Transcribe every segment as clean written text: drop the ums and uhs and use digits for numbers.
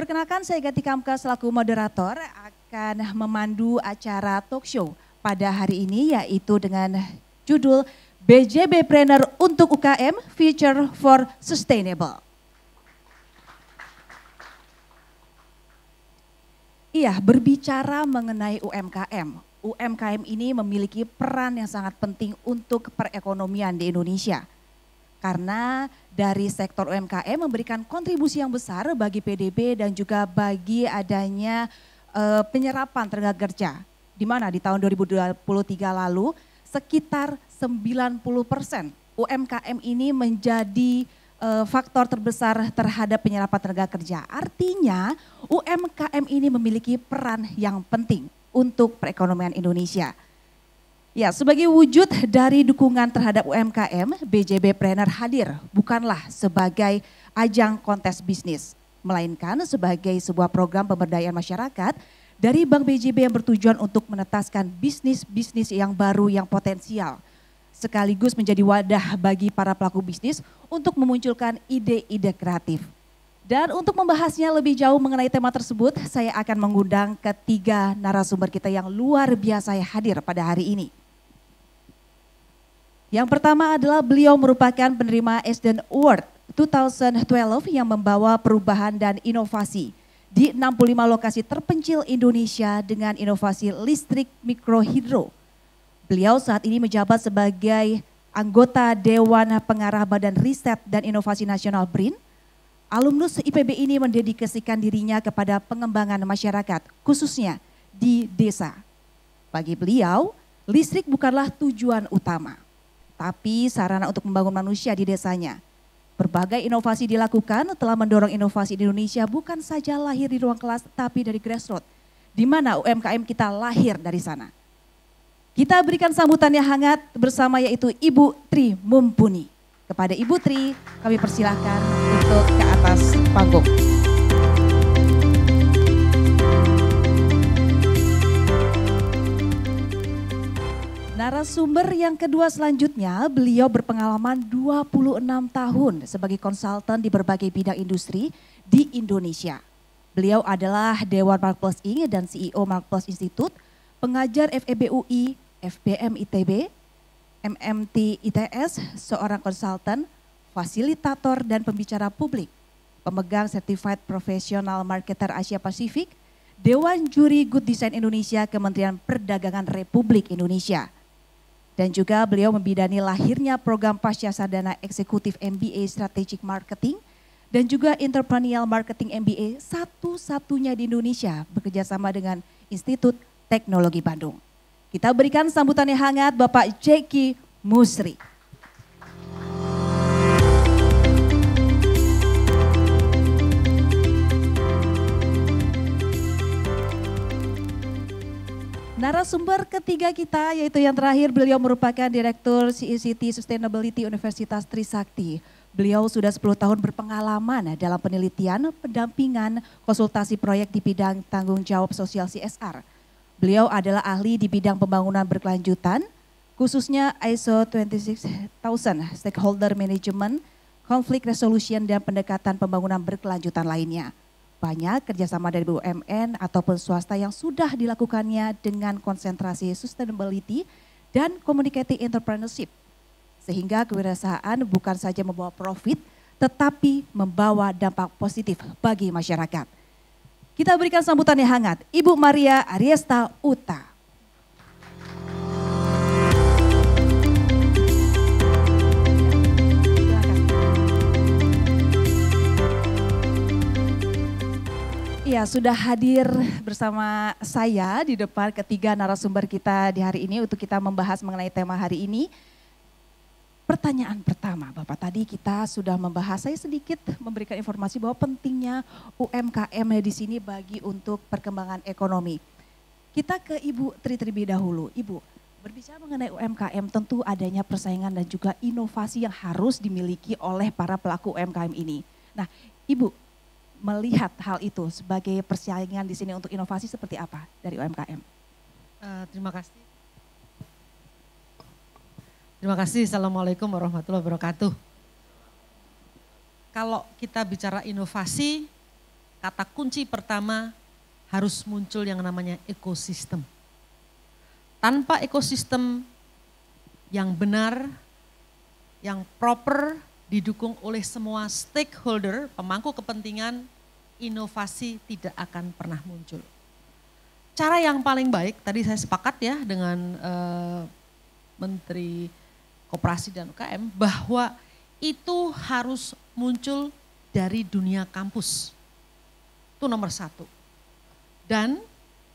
Perkenalkan, saya Gati Kamka selaku moderator akan memandu acara talk show pada hari ini, yaitu dengan judul BJB Planner untuk UKM Future for Sustainable. Iya, berbicara mengenai UMKM. UMKM ini memiliki peran yang sangat penting untuk perekonomian di Indonesia. Karena dari sektor UMKM memberikan kontribusi yang besar bagi PDB dan juga bagi adanya penyerapan tenaga kerja. Di mana di tahun 2023 lalu sekitar 90% UMKM ini menjadi faktor terbesar terhadap penyerapan tenaga kerja. Artinya UMKM ini memiliki peran yang penting untuk perekonomian Indonesia. Ya, sebagai wujud dari dukungan terhadap UMKM, BJB Planner hadir bukanlah sebagai ajang kontes bisnis, melainkan sebagai sebuah program pemberdayaan masyarakat dari Bank BJB yang bertujuan untuk menetaskan bisnis-bisnis yang baru yang potensial, sekaligus menjadi wadah bagi para pelaku bisnis untuk memunculkan ide-ide kreatif. Dan untuk membahasnya lebih jauh mengenai tema tersebut, saya akan mengundang ketiga narasumber kita yang luar biasa yang hadir pada hari ini. Yang pertama adalah beliau merupakan penerima Eisden Award 2012 yang membawa perubahan dan inovasi di 65 lokasi terpencil Indonesia dengan inovasi listrik mikrohidro. Beliau saat ini menjabat sebagai anggota Dewan Pengarah Badan Riset dan Inovasi Nasional BRIN. Alumnus IPB ini mendedikasikan dirinya kepada pengembangan masyarakat, khususnya di desa. Bagi beliau, listrik bukanlah tujuan utama, tapi sarana untuk membangun manusia di desanya. Berbagai inovasi dilakukan telah mendorong inovasi di Indonesia bukan saja lahir di ruang kelas, tapi dari grassroots, di mana UMKM kita lahir dari sana. Kita berikan sambutan yang hangat bersama yaitu Ibu Tri Mumpuni. Kepada Ibu Tri, kami persilahkan untuk ke atas panggung. Narasumber yang kedua selanjutnya, beliau berpengalaman 26 tahun sebagai konsultan di berbagai bidang industri di Indonesia. Beliau adalah Dewan Marketplace Inc. dan CEO Marketplace Institute, pengajar FEB UI, FBM ITB, MMT ITS, seorang konsultan, fasilitator dan pembicara publik, pemegang Certified Professional Marketer Asia Pasifik, Dewan Juri Good Design Indonesia, Kementerian Perdagangan Republik Indonesia. Dan juga beliau membidani lahirnya program Pasca Sarjana Eksekutif MBA Strategic Marketing dan juga Entrepreneurial Marketing MBA satu-satunya di Indonesia bekerjasama dengan Institut Teknologi Bandung. Kita berikan sambutan yang hangat Bapak Jeki Musri. Narasumber ketiga kita yaitu yang terakhir, beliau merupakan Direktur CECT Sustainability Universitas Trisakti. Beliau sudah 10 tahun berpengalaman dalam penelitian, pendampingan, konsultasi proyek di bidang tanggung jawab sosial CSR. Beliau adalah ahli di bidang pembangunan berkelanjutan, khususnya ISO 26000, Stakeholder Management, Conflict Resolution dan pendekatan pembangunan berkelanjutan lainnya. Banyak kerjasama dari BUMN ataupun swasta yang sudah dilakukannya dengan konsentrasi sustainability dan communicating entrepreneurship. Sehingga kewirausahaan bukan saja membawa profit, tetapi membawa dampak positif bagi masyarakat. Kita berikan sambutan yang hangat, Ibu Maria Ariesta Uta. Ya, sudah hadir bersama saya di depan ketiga narasumber kita di hari ini untuk kita membahas mengenai tema hari ini. Pertanyaan pertama, Bapak, tadi kita sudah membahas, saya sedikit memberikan informasi bahwa pentingnya UMKM di sini bagi untuk perkembangan ekonomi. Kita ke Ibu Tri terlebih dahulu. Ibu, berbicara mengenai UMKM tentu adanya persaingan dan juga inovasi yang harus dimiliki oleh para pelaku UMKM ini. Nah, Ibu, melihat hal itu sebagai persaingan di sini untuk inovasi seperti apa dari UMKM? Terima kasih. Terima kasih. Assalamualaikum warahmatullahi wabarakatuh. Kalau kita bicara inovasi, kata kunci pertama harus muncul yang namanya ekosistem. Tanpa ekosistem yang benar, yang proper, didukung oleh semua stakeholder, pemangku kepentingan, inovasi tidak akan pernah muncul. Cara yang paling baik, tadi saya sepakat ya dengan Menteri Koperasi dan UKM, bahwa itu harus muncul dari dunia kampus. Itu nomor satu. Dan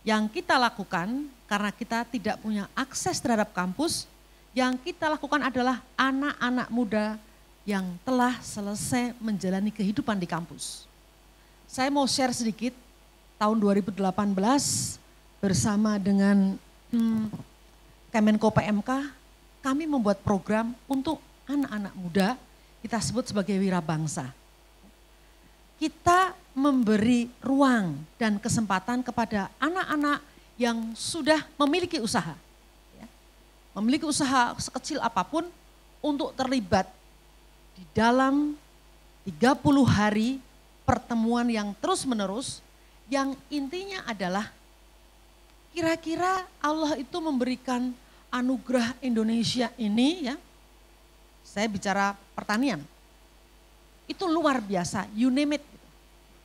yang kita lakukan, karena kita tidak punya akses terhadap kampus, yang kita lakukan adalah anak-anak muda yang telah selesai menjalani kehidupan di kampus. Saya mau share sedikit, tahun 2018 bersama dengan Kemenko PMK, kami membuat program untuk anak-anak muda, kita sebut sebagai wirabangsa. Kita memberi ruang dan kesempatan kepada anak-anak yang sudah memiliki usaha. Memiliki usaha sekecil apapun untuk terlibat di dalam 30 hari pertemuan yang terus menerus, yang intinya adalah kira-kira Allah itu memberikan anugerah Indonesia ini ya, saya bicara pertanian, itu luar biasa, you name it.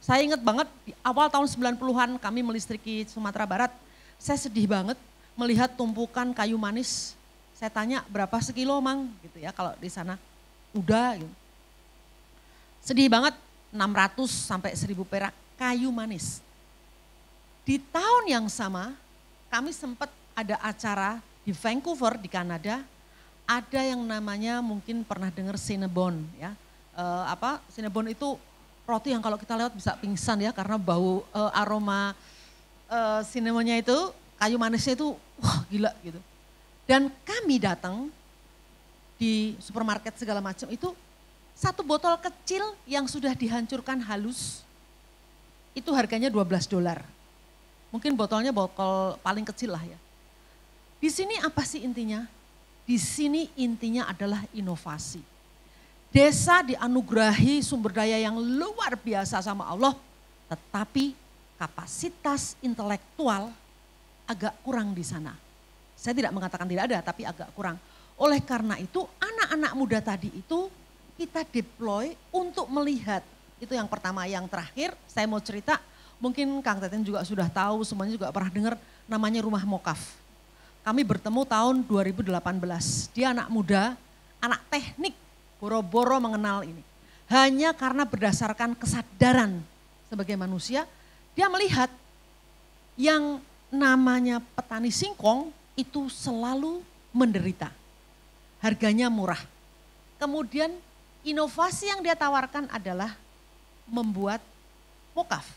Saya ingat banget di awal tahun 90-an kami melistriki Sumatera Barat, saya sedih banget melihat tumpukan kayu manis. Saya tanya berapa sekilo Mang gitu ya kalau di sana. Udah gitu. Sedih banget 600 sampai 1000 perak kayu manis. Di tahun yang sama kami sempat ada acara di Vancouver di Kanada, ada yang namanya mungkin pernah dengar Cinnabon ya. Cinnabon itu roti yang kalau kita lewat bisa pingsan ya karena bau aroma cinnamonnya itu, kayu manisnya itu wah gila gitu. Dan kami datang di supermarket segala macam itu, satu botol kecil yang sudah dihancurkan halus itu harganya $12. Mungkin botolnya botol paling kecil lah ya. Di sini apa sih intinya? Di sini intinya adalah inovasi. Desa dianugerahi sumber daya yang luar biasa sama Allah, tetapi kapasitas intelektual agak kurang di sana. Saya tidak mengatakan tidak ada, tapi agak kurang. Oleh karena itu anak-anak muda tadi itu kita deploy untuk melihat. Itu yang pertama. Yang terakhir saya mau cerita, mungkin Kang Teten juga sudah tahu, semuanya juga pernah dengar namanya Rumah Mokaf. Kami bertemu tahun 2018, dia anak muda, anak teknik, boro-boro mengenal ini. Hanya karena berdasarkan kesadaran sebagai manusia, dia melihat yang namanya petani singkong itu selalu menderita. Harganya murah. Kemudian inovasi yang dia tawarkan adalah membuat mokaf,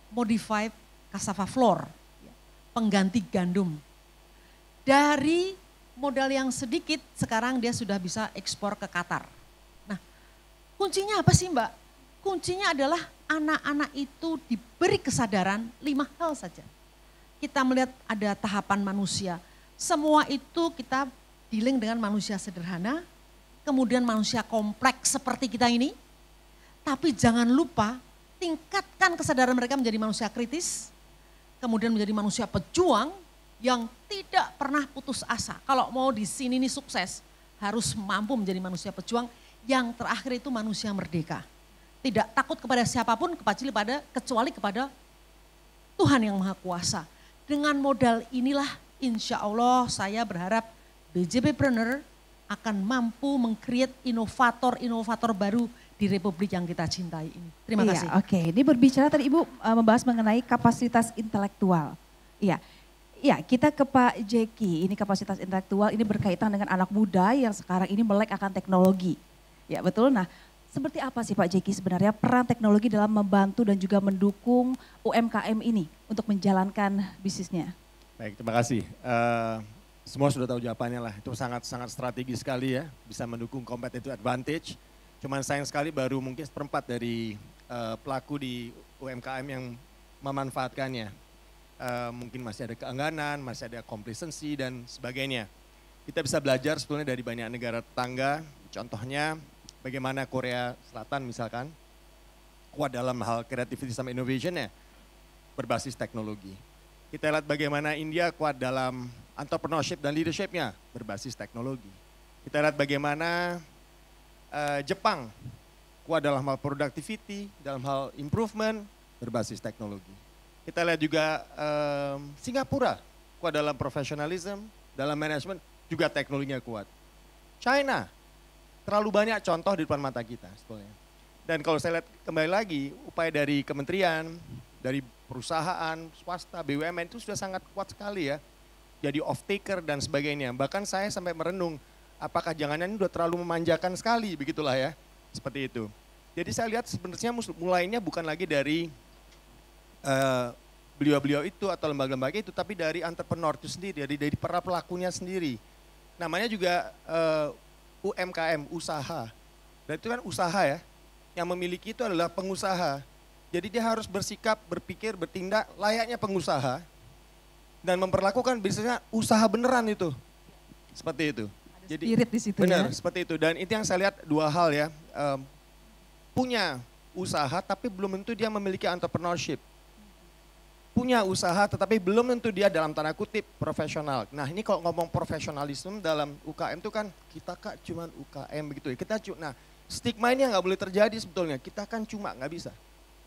modified cassava flour, pengganti gandum. Dari modal yang sedikit sekarang dia sudah bisa ekspor ke Qatar. Nah, kuncinya apa sih Mbak? Kuncinya adalah anak-anak itu diberi kesadaran 5 hal saja. Kita melihat ada tahapan manusia. Semua itu kita dealing dengan manusia sederhana, kemudian manusia kompleks seperti kita ini. Tapi jangan lupa tingkatkan kesadaran mereka menjadi manusia kritis, kemudian menjadi manusia pejuang yang tidak pernah putus asa. Kalau mau di sini nih sukses, harus mampu menjadi manusia pejuang. Yang terakhir itu manusia merdeka. Tidak takut kepada siapapun, kecuali kepada Tuhan yang Maha Kuasa. Dengan modal inilah insya Allah saya berharap BJBpreneur akan mampu meng-create inovator-inovator baru di Republik yang kita cintai ini. Terima kasih. Oke. Ini berbicara tadi Ibu membahas mengenai kapasitas intelektual. Iya, kita ke Pak Jeki. Ini kapasitas intelektual ini berkaitan dengan anak muda yang sekarang ini melek akan teknologi. Ya betul. Nah, seperti apa sih Pak Jeki sebenarnya peran teknologi dalam membantu dan juga mendukung UMKM ini untuk menjalankan bisnisnya? Baik, terima kasih. Semua sudah tahu jawabannya lah. Itu sangat strategis sekali ya, bisa mendukung competitive advantage. Cuman sayang sekali baru mungkin seperempat dari pelaku di UMKM yang memanfaatkannya. Mungkin masih ada keengganan, masih ada complacency dan sebagainya. Kita bisa belajar sebetulnya dari banyak negara tetangga, contohnya bagaimana Korea Selatan misalkan. kuat dalam hal creativity sama innovation-nya berbasis teknologi. Kita lihat bagaimana India kuat dalam entrepreneurship dan leadership-nya berbasis teknologi. Kita lihat bagaimana Jepang kuat dalam hal productivity, dalam hal improvement berbasis teknologi. Kita lihat juga Singapura kuat dalam professionalism, dalam manajemen juga teknologinya kuat. China terlalu banyak contoh di depan mata kita sebetulnya. Dan kalau saya lihat kembali lagi upaya dari kementerian, dari perusahaan, swasta, BUMN itu sudah sangat kuat sekali ya. Jadi off taker dan sebagainya. Bahkan saya sampai merenung, apakah jangan ini udah terlalu memanjakan sekali, begitulah ya. Seperti itu. Jadi saya lihat sebenarnya mulainya bukan lagi dari beliau-beliau itu atau lembaga-lembaga itu, tapi dari entrepreneur itu sendiri, dari para pelakunya sendiri. Namanya juga UMKM, usaha. Dan itu kan usaha ya, yang memiliki itu adalah pengusaha. Jadi dia harus bersikap, berpikir, bertindak layaknya pengusaha dan memperlakukan bisnisnya usaha beneran itu. Seperti itu. Ada jadi spirit di situ benar, ya. seperti itu. Dan itu yang saya lihat dua hal ya. Punya usaha tapi belum tentu dia memiliki entrepreneurship. Punya usaha tetapi belum tentu dia dalam tanda kutip profesional. Nah ini kalau ngomong profesionalisme dalam UKM itu kan kita kak cuman UKM begitu ya. Nah stigma ini nggak boleh terjadi sebetulnya. Kita kan cuma nggak bisa.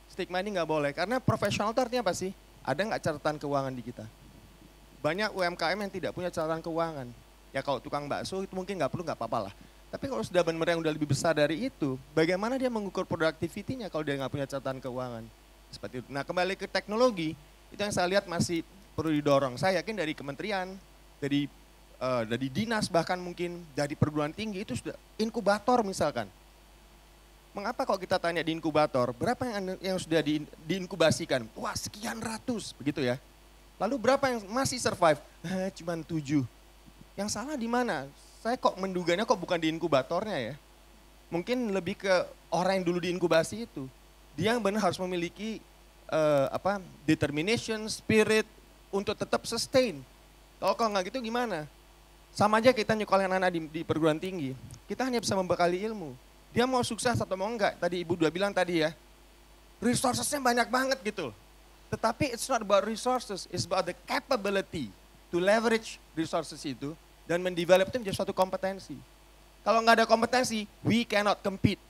Stigma ini nggak boleh karena profesional itu artinya apa sih? Ada nggak catatan keuangan di kita? Banyak UMKM yang tidak punya catatan keuangan. Ya kalau tukang bakso itu mungkin nggak perlu, nggak apa-apa lah. Tapi kalau sudah benar-benar yang udah lebih besar dari itu, bagaimana dia mengukur productivity-nya kalau dia nggak punya catatan keuangan? Seperti itu. Nah kembali ke teknologi, itu yang saya lihat masih perlu didorong. Saya yakin dari kementerian, dari dinas bahkan mungkin dari perguruan tinggi itu sudah inkubator misalkan. Mengapa kalau kita tanya di inkubator, berapa yang sudah diinkubasikan? Wah sekian ratus, begitu ya. Lalu berapa yang masih survive? Cuman 7. Yang salah di mana? Saya kok menduganya kok bukan di inkubatornya ya. Mungkin lebih ke orang yang dulu diinkubasi itu. Dia yang benar harus memiliki determination, spirit untuk tetap sustain. Kalau nggak gitu gimana? Sama aja kita nyekolahkan anak di perguruan tinggi. Kita hanya bisa membekali ilmu. Dia mau sukses atau mau enggak, tadi Ibu udah bilang tadi ya, resourcesnya banyak banget gitu. Tetapi it's not about resources, it's about the capability to leverage resources itu dan mendevelop itu menjadi suatu kompetensi. Kalau nggak ada kompetensi, we cannot compete.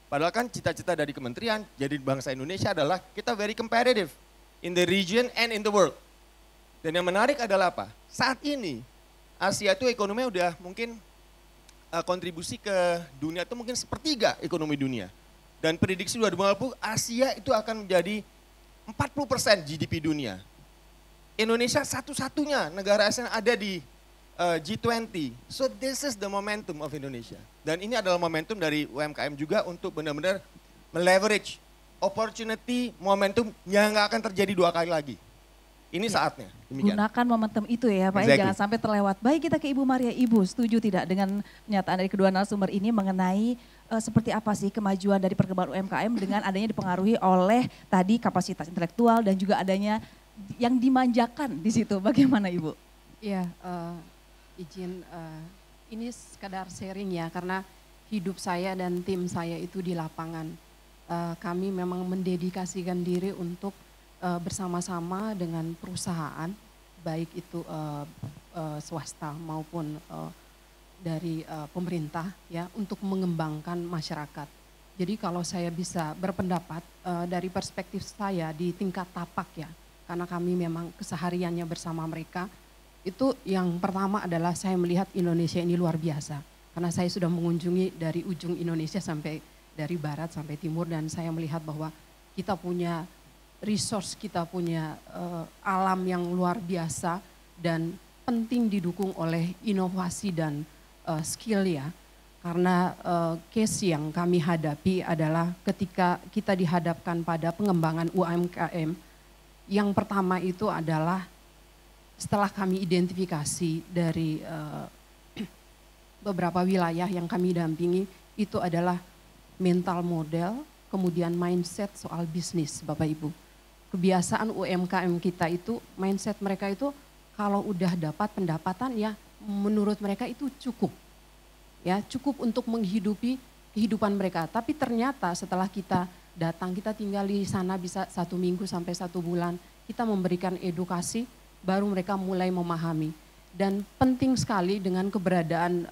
Padahal kan cita-cita dari kementerian, jadi bangsa Indonesia adalah kita very competitive in the region and in the world. Dan yang menarik adalah apa? Saat ini Asia itu ekonominya udah mungkin kontribusi ke dunia itu mungkin 1/3 ekonomi dunia. Dan prediksi 2050 Asia itu akan menjadi 40% GDP dunia. Indonesia satu-satunya negara Asia yang ada di G20. So this is the momentum of Indonesia. Dan ini adalah momentum dari UMKM juga untuk benar-benar meleverage opportunity, momentum yang nggak akan terjadi 2 kali lagi. Ini saatnya. Demikian. Gunakan momentum itu ya Pak, exactly. Jangan sampai terlewat. Baik, kita ke Ibu Maria. Ibu setuju tidak dengan pernyataan dari kedua narasumber ini mengenai seperti apa sih kemajuan dari perkembangan UMKM dengan adanya dipengaruhi oleh tadi kapasitas intelektual dan juga adanya yang dimanjakan di situ. Bagaimana Ibu? Iya, izin ini sekadar sharing ya, karena hidup saya dan tim saya itu di lapangan. Kami memang mendedikasikan diri untuk bersama-sama dengan perusahaan, baik itu swasta maupun dari pemerintah ya, untuk mengembangkan masyarakat. Jadi kalau saya bisa berpendapat dari perspektif saya di tingkat tapak ya, karena kami memang kesehariannya bersama mereka, itu yang pertama adalah saya melihat Indonesia ini luar biasa. Karena saya sudah mengunjungi dari ujung Indonesia sampai dari barat sampai timur, dan saya melihat bahwa kita punya resource, kita punya alam yang luar biasa dan penting didukung oleh inovasi dan skill ya. Karena case yang kami hadapi adalah ketika kita dihadapkan pada pengembangan UMKM, yang pertama itu adalah setelah kami identifikasi dari beberapa wilayah yang kami dampingi, itu adalah mental model, kemudian mindset soal bisnis Bapak Ibu. Kebiasaan UMKM kita itu, mindset mereka itu kalau udah dapat pendapatan ya menurut mereka itu cukup. Ya cukup untuk menghidupi kehidupan mereka. Tapi ternyata setelah kita datang, kita tinggal di sana bisa 1 minggu sampai 1 bulan, kita memberikan edukasi, baru mereka mulai memahami. Dan penting sekali dengan keberadaan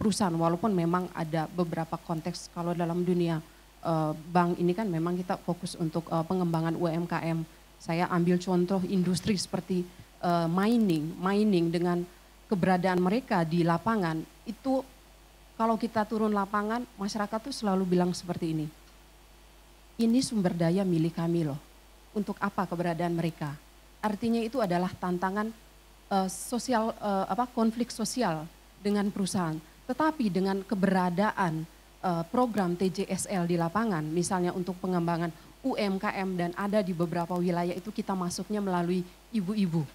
perusahaan, walaupun memang ada beberapa konteks, kalau dalam dunia bank ini kan memang kita fokus untuk pengembangan UMKM. Saya ambil contoh industri seperti mining dengan keberadaan mereka di lapangan, itu kalau kita turun lapangan, masyarakat tuh selalu bilang seperti ini sumber daya milik kami loh, untuk apa keberadaan mereka? Artinya itu adalah tantangan konflik sosial dengan perusahaan. Tetapi dengan keberadaan program TJSL di lapangan, misalnya untuk pengembangan UMKM dan ada di beberapa wilayah itu kita masuknya melalui ibu-ibu.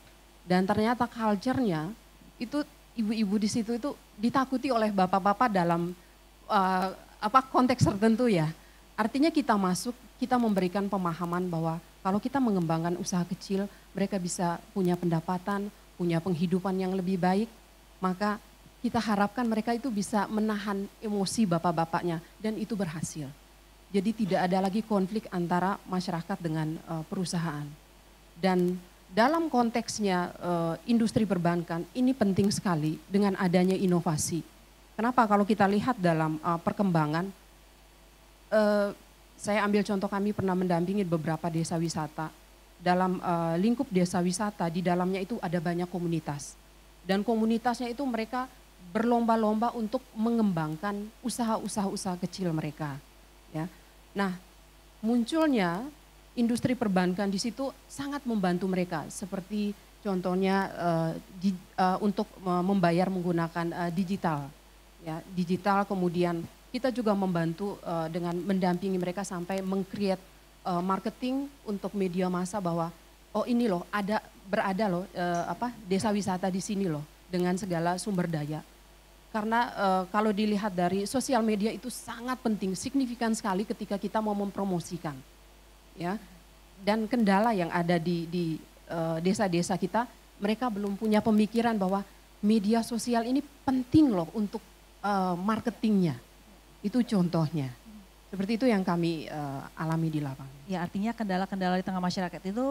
Dan ternyata culture-nya itu ibu-ibu di situ itu ditakuti oleh bapak-bapak dalam konteks tertentu ya. Artinya kita masuk, kita memberikan pemahaman bahwa kalau kita mengembangkan usaha kecil, mereka bisa punya pendapatan, punya penghidupan yang lebih baik, maka kita harapkan mereka itu bisa menahan emosi bapak-bapaknya dan itu berhasil. Jadi tidak ada lagi konflik antara masyarakat dengan perusahaan. Dan dalam konteksnya industri perbankan ini penting sekali dengan adanya inovasi. Kenapa? Kalau kita lihat dalam perkembangan, saya ambil contoh kami pernah mendampingi beberapa desa wisata. Dalam lingkup desa wisata, di dalamnya itu ada banyak komunitas. Dan komunitasnya itu mereka berlomba-lomba untuk mengembangkan usaha-usaha kecil mereka. Ya. Nah, munculnya industri perbankan di situ sangat membantu mereka. Seperti contohnya untuk membayar menggunakan digital. Ya, digital, kemudian kita juga membantu dengan mendampingi mereka sampai meng-create marketing untuk media massa bahwa ini loh berada loh desa wisata di sini loh dengan segala sumber daya. Karena kalau dilihat dari sosial media itu sangat penting, signifikan sekali ketika kita mau mempromosikan. Ya. Dan kendala yang ada di desa-desa kita, mereka belum punya pemikiran bahwa media sosial ini penting loh untuk marketingnya. Itu contohnya. Seperti itu yang kami alami di lapangan. Ya, artinya kendala-kendala di tengah masyarakat itu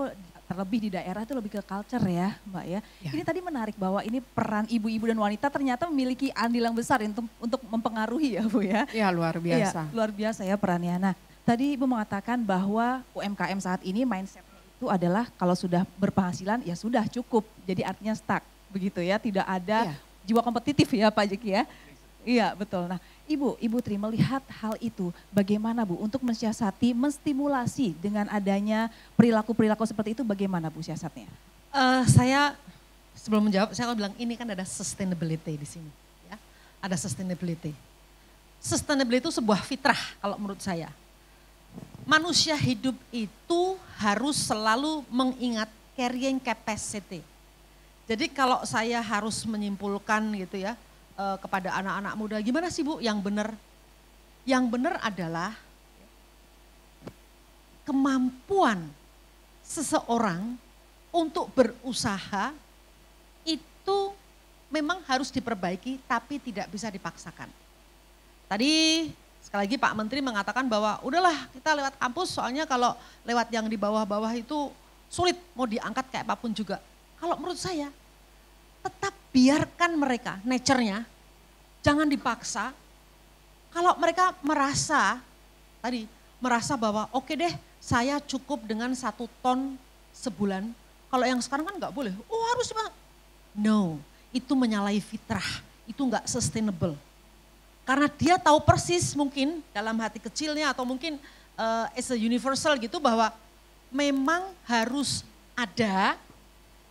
terlebih di daerah itu lebih ke culture ya Mbak ya. Ini tadi menarik bahwa ini peran ibu-ibu dan wanita ternyata memiliki andil yang besar untuk mempengaruhi ya Bu ya. Ya luar biasa. Ya, luar biasa ya perannya. Nah tadi Ibu mengatakan bahwa UMKM saat ini mindsetnya itu adalah kalau sudah berpenghasilan ya sudah cukup. Jadi artinya stuck begitu ya, tidak ada jiwa kompetitif ya Pak Jeki ya. Iya betul. Nah Ibu Tri melihat hal itu bagaimana Bu untuk mensiasati, menstimulasi dengan adanya perilaku-perilaku seperti itu bagaimana Bu siasatnya? Saya sebelum menjawab saya akan bilang ini kan ada sustainability di sini. Ya. Ada sustainability. Sustainability itu sebuah fitrah kalau menurut saya. Manusia hidup itu harus selalu mengingat carrying capacity. Jadi kalau saya harus menyimpulkan gitu ya, kepada anak-anak muda, gimana sih Bu yang benar? Yang benar adalah kemampuan seseorang untuk berusaha itu memang harus diperbaiki tapi tidak bisa dipaksakan. Tadi sekali lagi Pak Menteri mengatakan bahwa udahlah kita lewat kampus soalnya kalau lewat yang di bawah-bawah itu sulit mau diangkat kayak apapun juga. Kalau menurut saya tetap biarkan mereka, nature-nya, jangan dipaksa. Kalau mereka merasa bahwa oke deh saya cukup dengan 1 ton sebulan. Kalau yang sekarang kan nggak boleh, harus no, itu menyalahi fitrah, itu nggak sustainable. Karena dia tahu persis mungkin dalam hati kecilnya atau mungkin as a universal gitu bahwa memang harus ada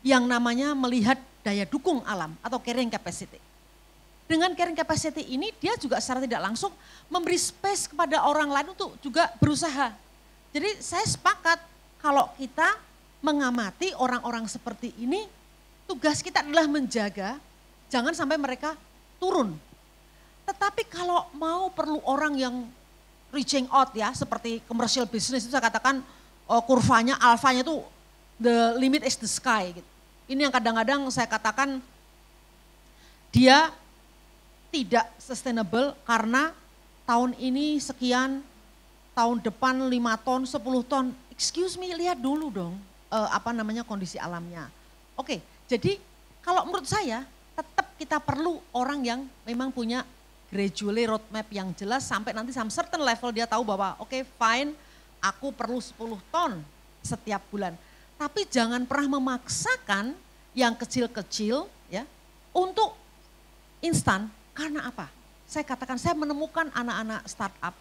yang namanya melihat daya dukung alam atau carrying capacity. Dengan carrying capacity ini dia juga secara tidak langsung memberi space kepada orang lain untuk juga berusaha. Jadi saya sepakat kalau kita mengamati orang-orang seperti ini, tugas kita adalah menjaga jangan sampai mereka turun. Tetapi kalau mau perlu orang yang reaching out ya, seperti commercial business itu saya katakan kurvanya, alfanya itu the limit is the sky gitu. Ini yang kadang-kadang saya katakan dia tidak sustainable karena tahun ini sekian, tahun depan 5 ton, 10 ton. Excuse me, lihat dulu dong kondisi alamnya. Oke, jadi kalau menurut saya tetap kita perlu orang yang memang punya gradually roadmap yang jelas sampai nanti some certain level dia tahu bahwa oke, fine, aku perlu 10 ton setiap bulan. Tapi jangan pernah memaksakan yang kecil-kecil ya untuk instan. Karena apa? Saya katakan saya menemukan anak-anak startup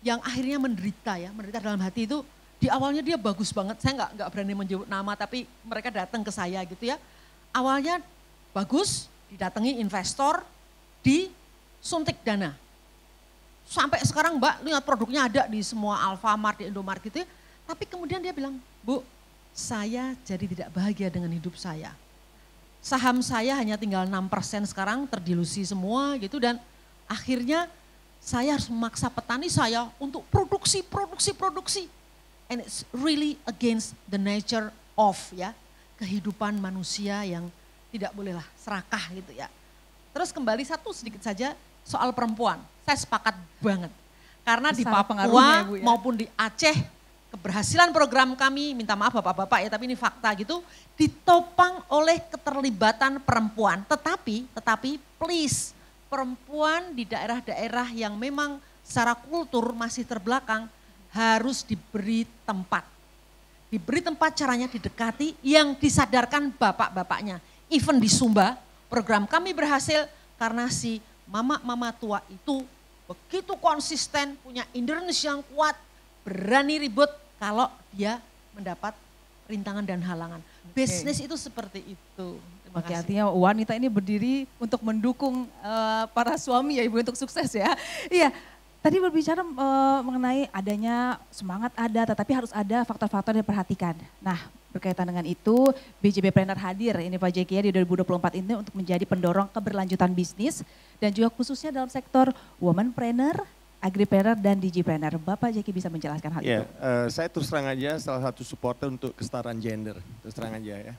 yang akhirnya menderita dalam hati itu. Di awalnya dia bagus banget, saya nggak berani menyebut nama, tapi mereka datang ke saya gitu ya. Awalnya bagus, didatangi investor, disuntik dana. Sampai sekarang Mbak lihat produknya ada di semua Alfamart, di Indomaret gitu ya. Tapi kemudian dia bilang, Bu, saya jadi tidak bahagia dengan hidup saya. Saham saya hanya tinggal 6% sekarang, terdilusi semua gitu, dan akhirnya saya harus memaksa petani saya untuk produksi. And it's really against the nature of kehidupan manusia yang tidak bolehlah serakah gitu ya. Terus kembali satu sedikit saja soal perempuan. Saya sepakat banget. Karena di Papua maupun di Aceh keberhasilan program kami, minta maaf bapak-bapak ya, tapi ini fakta gitu, ditopang oleh keterlibatan perempuan. Tetapi please, perempuan di daerah-daerah yang memang secara kultur masih terbelakang harus diberi tempat. Diberi tempat caranya didekati yang disadarkan bapak-bapaknya. Even di Sumba, program kami berhasil karena si mama-mama tua itu begitu konsisten, punya endurance yang kuat, berani ribut kalau dia mendapat rintangan dan halangan. Bisnis itu seperti itu. Oke, artinya wanita ini berdiri untuk mendukung para suami ya Ibu untuk sukses ya. Iya, tadi berbicara mengenai adanya semangat ada, tetapi harus ada faktor-faktor yang diperhatikan. Nah, berkaitan dengan itu BJB Planner hadir ini Pak Jeki ya di 2024 ini untuk menjadi pendorong keberlanjutan bisnis dan juga khususnya dalam sektor womanpreneur, agripreneur dan digipreneur. Bapak Jeki bisa menjelaskan hal itu? Saya terus terang aja salah satu supporter untuk kesetaraan gender, terus terang aja ya.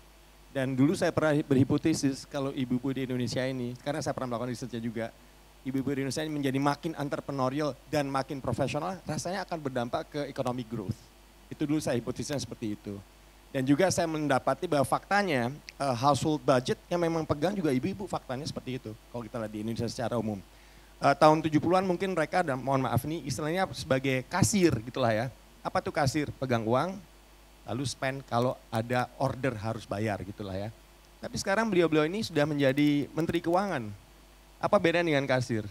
Dan dulu saya pernah berhipotesis kalau ibu-ibu di Indonesia ini, karena saya pernah melakukan risetnya juga, ibu-ibu di Indonesia ini menjadi makin entrepreneurial dan makin profesional, rasanya akan berdampak ke economic growth. Itu dulu saya hipotesisnya seperti itu. Dan juga saya mendapati bahwa faktanya household budget yang memang pegang juga ibu-ibu, faktanya seperti itu. Kalau kita lihat di Indonesia secara umum. Tahun 70-an mungkin mereka, dan mohon maaf ini istilahnya sebagai kasir gitulah ya. Apa tuh kasir? Pegang uang, lalu spend kalau ada order harus bayar gitulah ya. Tapi sekarang beliau-beliau ini sudah menjadi menteri keuangan. Apa bedanya dengan kasir?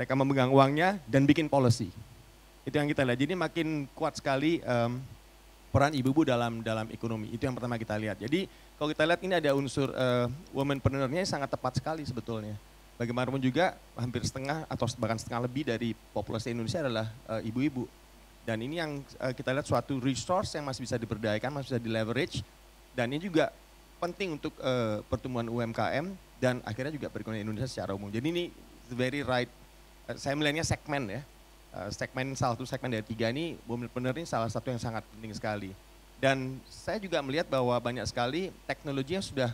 Mereka memegang uangnya dan bikin policy. Itu yang kita lihat. Jadi makin kuat sekali peran ibu-ibu dalam ekonomi. Itu yang pertama kita lihat. Jadi kalau kita lihat ini ada unsur womanpreneur-nya sangat tepat sekali sebetulnya. Bagaimanapun juga hampir setengah atau bahkan setengah lebih dari populasi Indonesia adalah ibu-ibu. Dan ini yang kita lihat suatu resource yang masih bisa diberdayakan, masih bisa di-leverage. Dan ini juga penting untuk pertumbuhan UMKM dan akhirnya juga perekonomian Indonesia secara umum. Jadi ini very right, saya melihatnya segmen ya. Segmen salah satu segmen dari 3 ini, womanpreneur ini salah satu yang sangat penting sekali. Dan saya juga melihat bahwa banyak sekali teknologi yang sudah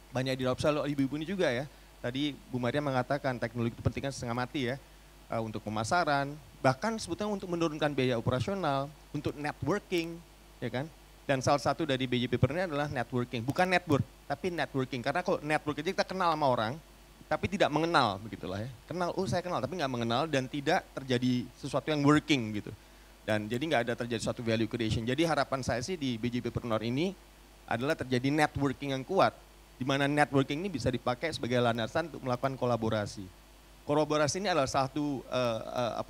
banyak diadopsi oleh ibu-ibu ini juga ya. Tadi Bu Maria mengatakan teknologi itu penting kan setengah mati ya. Untuk pemasaran, bahkan sebetulnya untuk menurunkan biaya operasional, untuk networking, ya kan. Dan salah satu dari BJP Planner adalah networking, bukan network, tapi networking. Karena kalau network aja kita kenal sama orang, tapi tidak mengenal begitulah ya. Kenal, oh saya kenal tapi nggak mengenal dan tidak terjadi sesuatu yang working gitu. Dan jadi nggak ada terjadi suatu value creation. Jadi harapan saya sih di BJP Planner ini adalah terjadi networking yang kuat. Di mana networking ini bisa dipakai sebagai landasan untuk melakukan kolaborasi. Kolaborasi ini adalah satu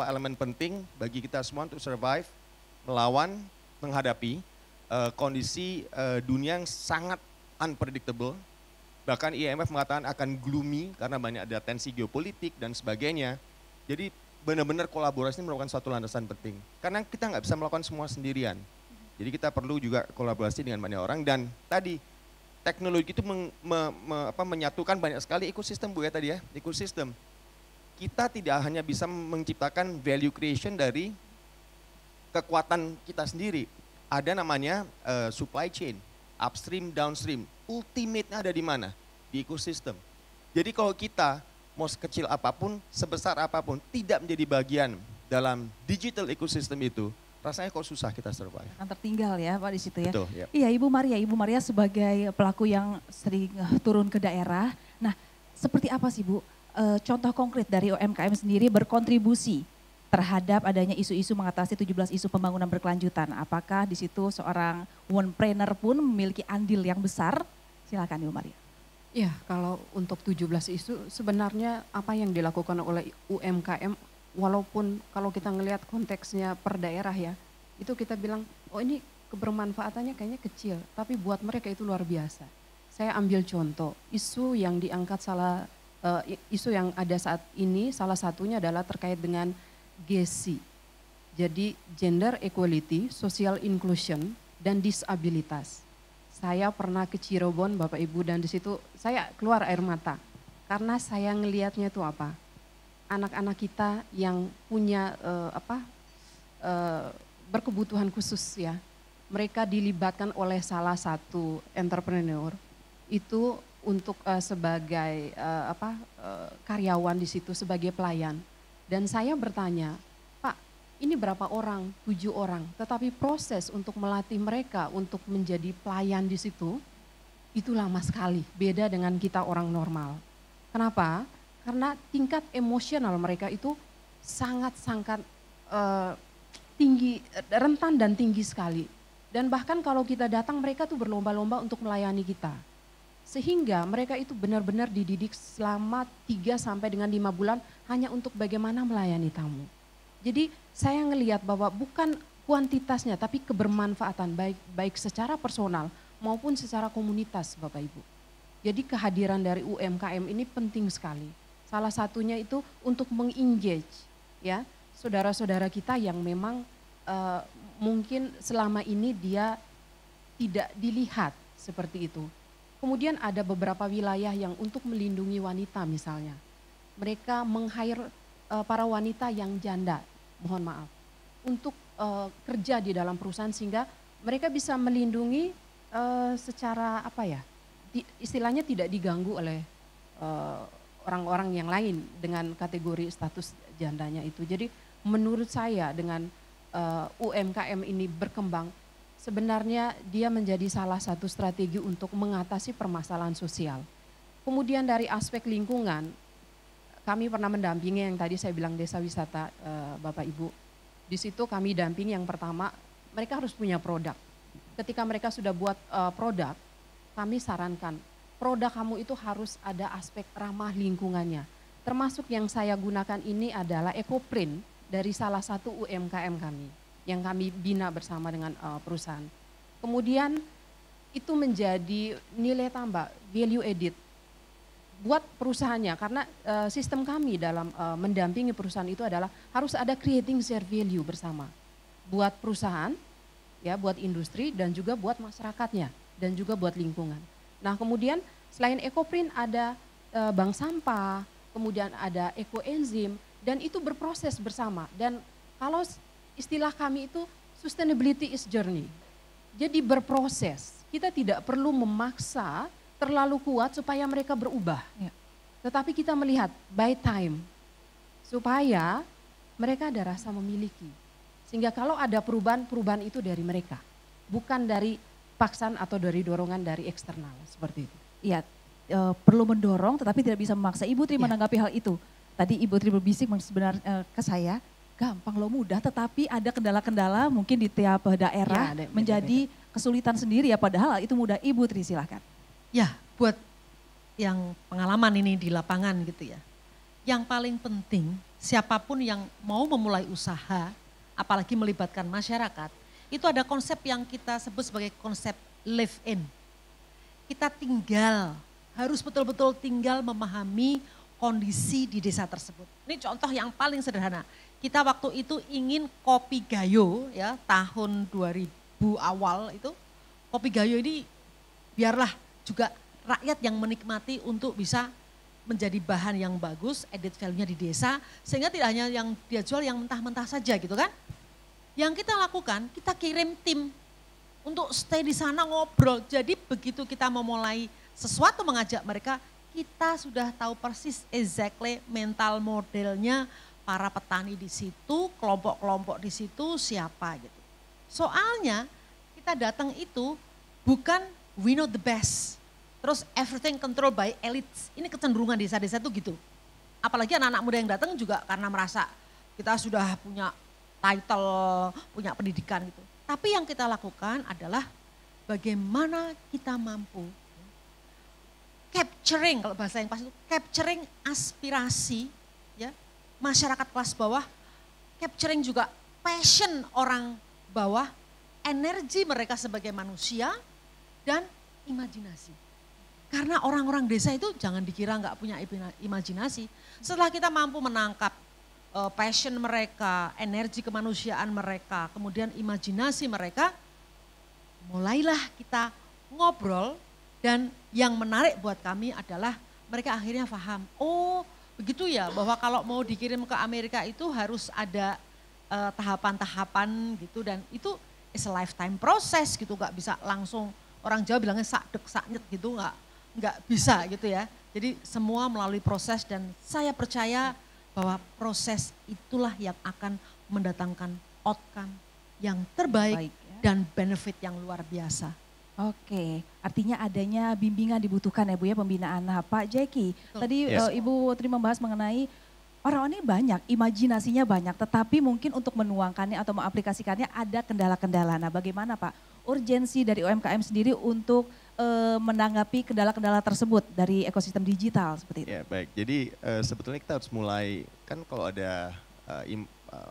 elemen penting bagi kita semua untuk survive, melawan, menghadapi kondisi dunia yang sangat unpredictable. Bahkan IMF mengatakan akan gloomy karena banyak ada tensi geopolitik dan sebagainya. Jadi benar-benar kolaborasi ini merupakan suatu landasan penting. Karena kita nggak bisa melakukan semua sendirian. Jadi kita perlu juga kolaborasi dengan banyak orang dan tadi teknologi itu menyatukan banyak sekali ekosistem Bu ya tadi ya, ekosistem. Kita tidak hanya bisa menciptakan value creation dari kekuatan kita sendiri. Ada namanya supply chain, upstream, downstream. Ultimate-nya ada di mana? Di ekosistem. Jadi kalau kita mau sekecil apapun, sebesar apapun, tidak menjadi bagian dalam digital ecosystem itu, rasanya kok susah kita survive. Akan tertinggal ya Pak di situ ya. Betul, ya. Iya Ibu Maria sebagai pelaku yang sering turun ke daerah. Nah seperti apa sih Bu contoh konkret dari UMKM sendiri berkontribusi terhadap adanya isu-isu mengatasi 17 isu pembangunan berkelanjutan. Apakah di situ seorang womanpreneur pun memiliki andil yang besar? Silakan Ibu Maria. Ya, kalau untuk 17 isu sebenarnya apa yang dilakukan oleh UMKM, walaupun kalau kita ngelihat konteksnya per daerah ya, itu kita bilang, oh ini kebermanfaatannya kayaknya kecil, tapi buat mereka itu luar biasa. Saya ambil contoh, isu yang diangkat isu yang ada saat ini salah satunya adalah terkait dengan GESI. Jadi gender equality, social inclusion, dan disabilitas. Saya pernah ke Cirebon Bapak Ibu dan di situ saya keluar air mata. Karena saya ngelihatnya itu apa? Anak-anak kita yang punya berkebutuhan khusus ya. Mereka dilibatkan oleh salah satu entrepreneur itu untuk sebagai karyawan di situ sebagai pelayan. Dan saya bertanya, Pak ini berapa orang? 7 orang. Tetapi proses untuk melatih mereka untuk menjadi pelayan di situ, itu lama sekali. Beda dengan kita orang normal. Kenapa? Karena tingkat emosional mereka itu sangat-sangat tinggi, rentan dan tinggi sekali. Dan bahkan kalau kita datang mereka tuh berlomba-lomba untuk melayani kita. Sehingga mereka itu benar-benar dididik selama 3 sampai dengan 5 bulan hanya untuk bagaimana melayani tamu. Jadi saya ngelihat bahwa bukan kuantitasnya tapi kebermanfaatan baik secara personal maupun secara komunitas Bapak Ibu. Jadi kehadiran dari UMKM ini penting sekali. Salah satunya itu untuk mengengage ya saudara-saudara kita yang memang mungkin selama ini dia tidak dilihat seperti itu. Kemudian ada beberapa wilayah yang untuk melindungi wanita misalnya. Mereka meng-hire para wanita yang janda, mohon maaf, untuk kerja di dalam perusahaan sehingga mereka bisa melindungi secara istilahnya tidak diganggu oleh orang-orang yang lain dengan kategori status jandanya itu. Jadi menurut saya dengan UMKM ini berkembang, sebenarnya dia menjadi salah satu strategi untuk mengatasi permasalahan sosial. Kemudian dari aspek lingkungan, kami pernah mendampingi yang tadi saya bilang desa wisata Bapak Ibu. Di situ kami dampingi yang pertama, mereka harus punya produk. Ketika mereka sudah buat produk, kami sarankan produk kamu itu harus ada aspek ramah lingkungannya. Termasuk yang saya gunakan ini adalah EcoPrint dari salah satu UMKM kami yang kami bina bersama dengan perusahaan. Kemudian itu menjadi nilai tambah, value added buat perusahaannya karena sistem kami dalam mendampingi perusahaan itu adalah harus ada creating share value bersama. Buat perusahaan, ya buat industri dan juga buat masyarakatnya dan juga buat lingkungan. Nah kemudian selain EcoPrint ada bank sampah, kemudian ada ekoenzim dan itu berproses bersama dan kalau istilah kami itu sustainability is journey. Jadi berproses. Kita tidak perlu memaksa terlalu kuat supaya mereka berubah. Ya. Tetapi kita melihat by time supaya mereka ada rasa memiliki. Sehingga kalau ada perubahan, perubahan itu dari mereka. Bukan dari paksaan atau dari dorongan dari eksternal seperti itu. Iya, perlu mendorong tetapi tidak bisa memaksa. Ibu Tri menanggapi hal itu. Tadi Ibu Tri berbisik sebenarnya ke saya. Gampang loh, mudah, tetapi ada kendala-kendala mungkin di tiap daerah ya, menjadi kesulitan sendiri ya, padahal itu mudah. Ibu Tri silakan. Ya, buat yang pengalaman ini di lapangan gitu ya. Yang paling penting siapapun yang mau memulai usaha, apalagi melibatkan masyarakat, itu ada konsep yang kita sebut sebagai konsep live in. Kita harus betul-betul tinggal memahami kondisi di desa tersebut. Ini contoh yang paling sederhana. Kita waktu itu ingin kopi gayo ya tahun 2000 awal itu. Kopi gayo ini biarlah juga rakyat yang menikmati untuk bisa menjadi bahan yang bagus, added value-nya di desa. Sehingga tidak hanya yang dia jual yang mentah-mentah saja gitu kan. Yang kita lakukan, kita kirim tim untuk stay di sana ngobrol. Jadi begitu kita memulai sesuatu mengajak mereka, kita sudah tahu persis exactly mental modelnya, para petani di situ, kelompok-kelompok di situ siapa gitu. Soalnya kita datang itu bukan we know the best, terus everything controlled by elites. Ini kecenderungan desa-desa itu gitu. Apalagi anak-anak muda yang datang juga karena merasa kita sudah punya title, punya pendidikan gitu. Tapi yang kita lakukan adalah bagaimana kita mampu capturing, kalau bahasa yang pas itu capturing aspirasi ya masyarakat kelas bawah, capturing juga passion orang bawah, energi mereka sebagai manusia dan imajinasi. Karena orang-orang desa itu jangan dikira nggak punya imajinasi. Setelah kita mampu menangkap passion mereka, energi kemanusiaan mereka, kemudian imajinasi mereka, mulailah kita ngobrol dan yang menarik buat kami adalah mereka akhirnya paham, oh begitu ya bahwa kalau mau dikirim ke Amerika itu harus ada tahapan-tahapan gitu dan itu is a lifetime process gitu, nggak bisa langsung orang Jawa bilangnya sakdek saknyet gitu, nggak bisa gitu ya. Jadi semua melalui proses dan saya percaya bahwa proses itulah yang akan mendatangkan outcome yang terbaik dan benefit yang luar biasa. Oke, artinya adanya bimbingan dibutuhkan ya Bu ya, pembinaan. Nah Pak Jeki, tadi Ibu Tri membahas mengenai orang ini banyak, imajinasinya banyak, tetapi mungkin untuk menuangkannya atau mengaplikasikannya ada kendala-kendala. Nah bagaimana Pak, urgensi dari UMKM sendiri untuk menanggapi kendala-kendala tersebut dari ekosistem digital seperti itu? Ya baik, jadi sebetulnya kita harus mulai, kan kalau ada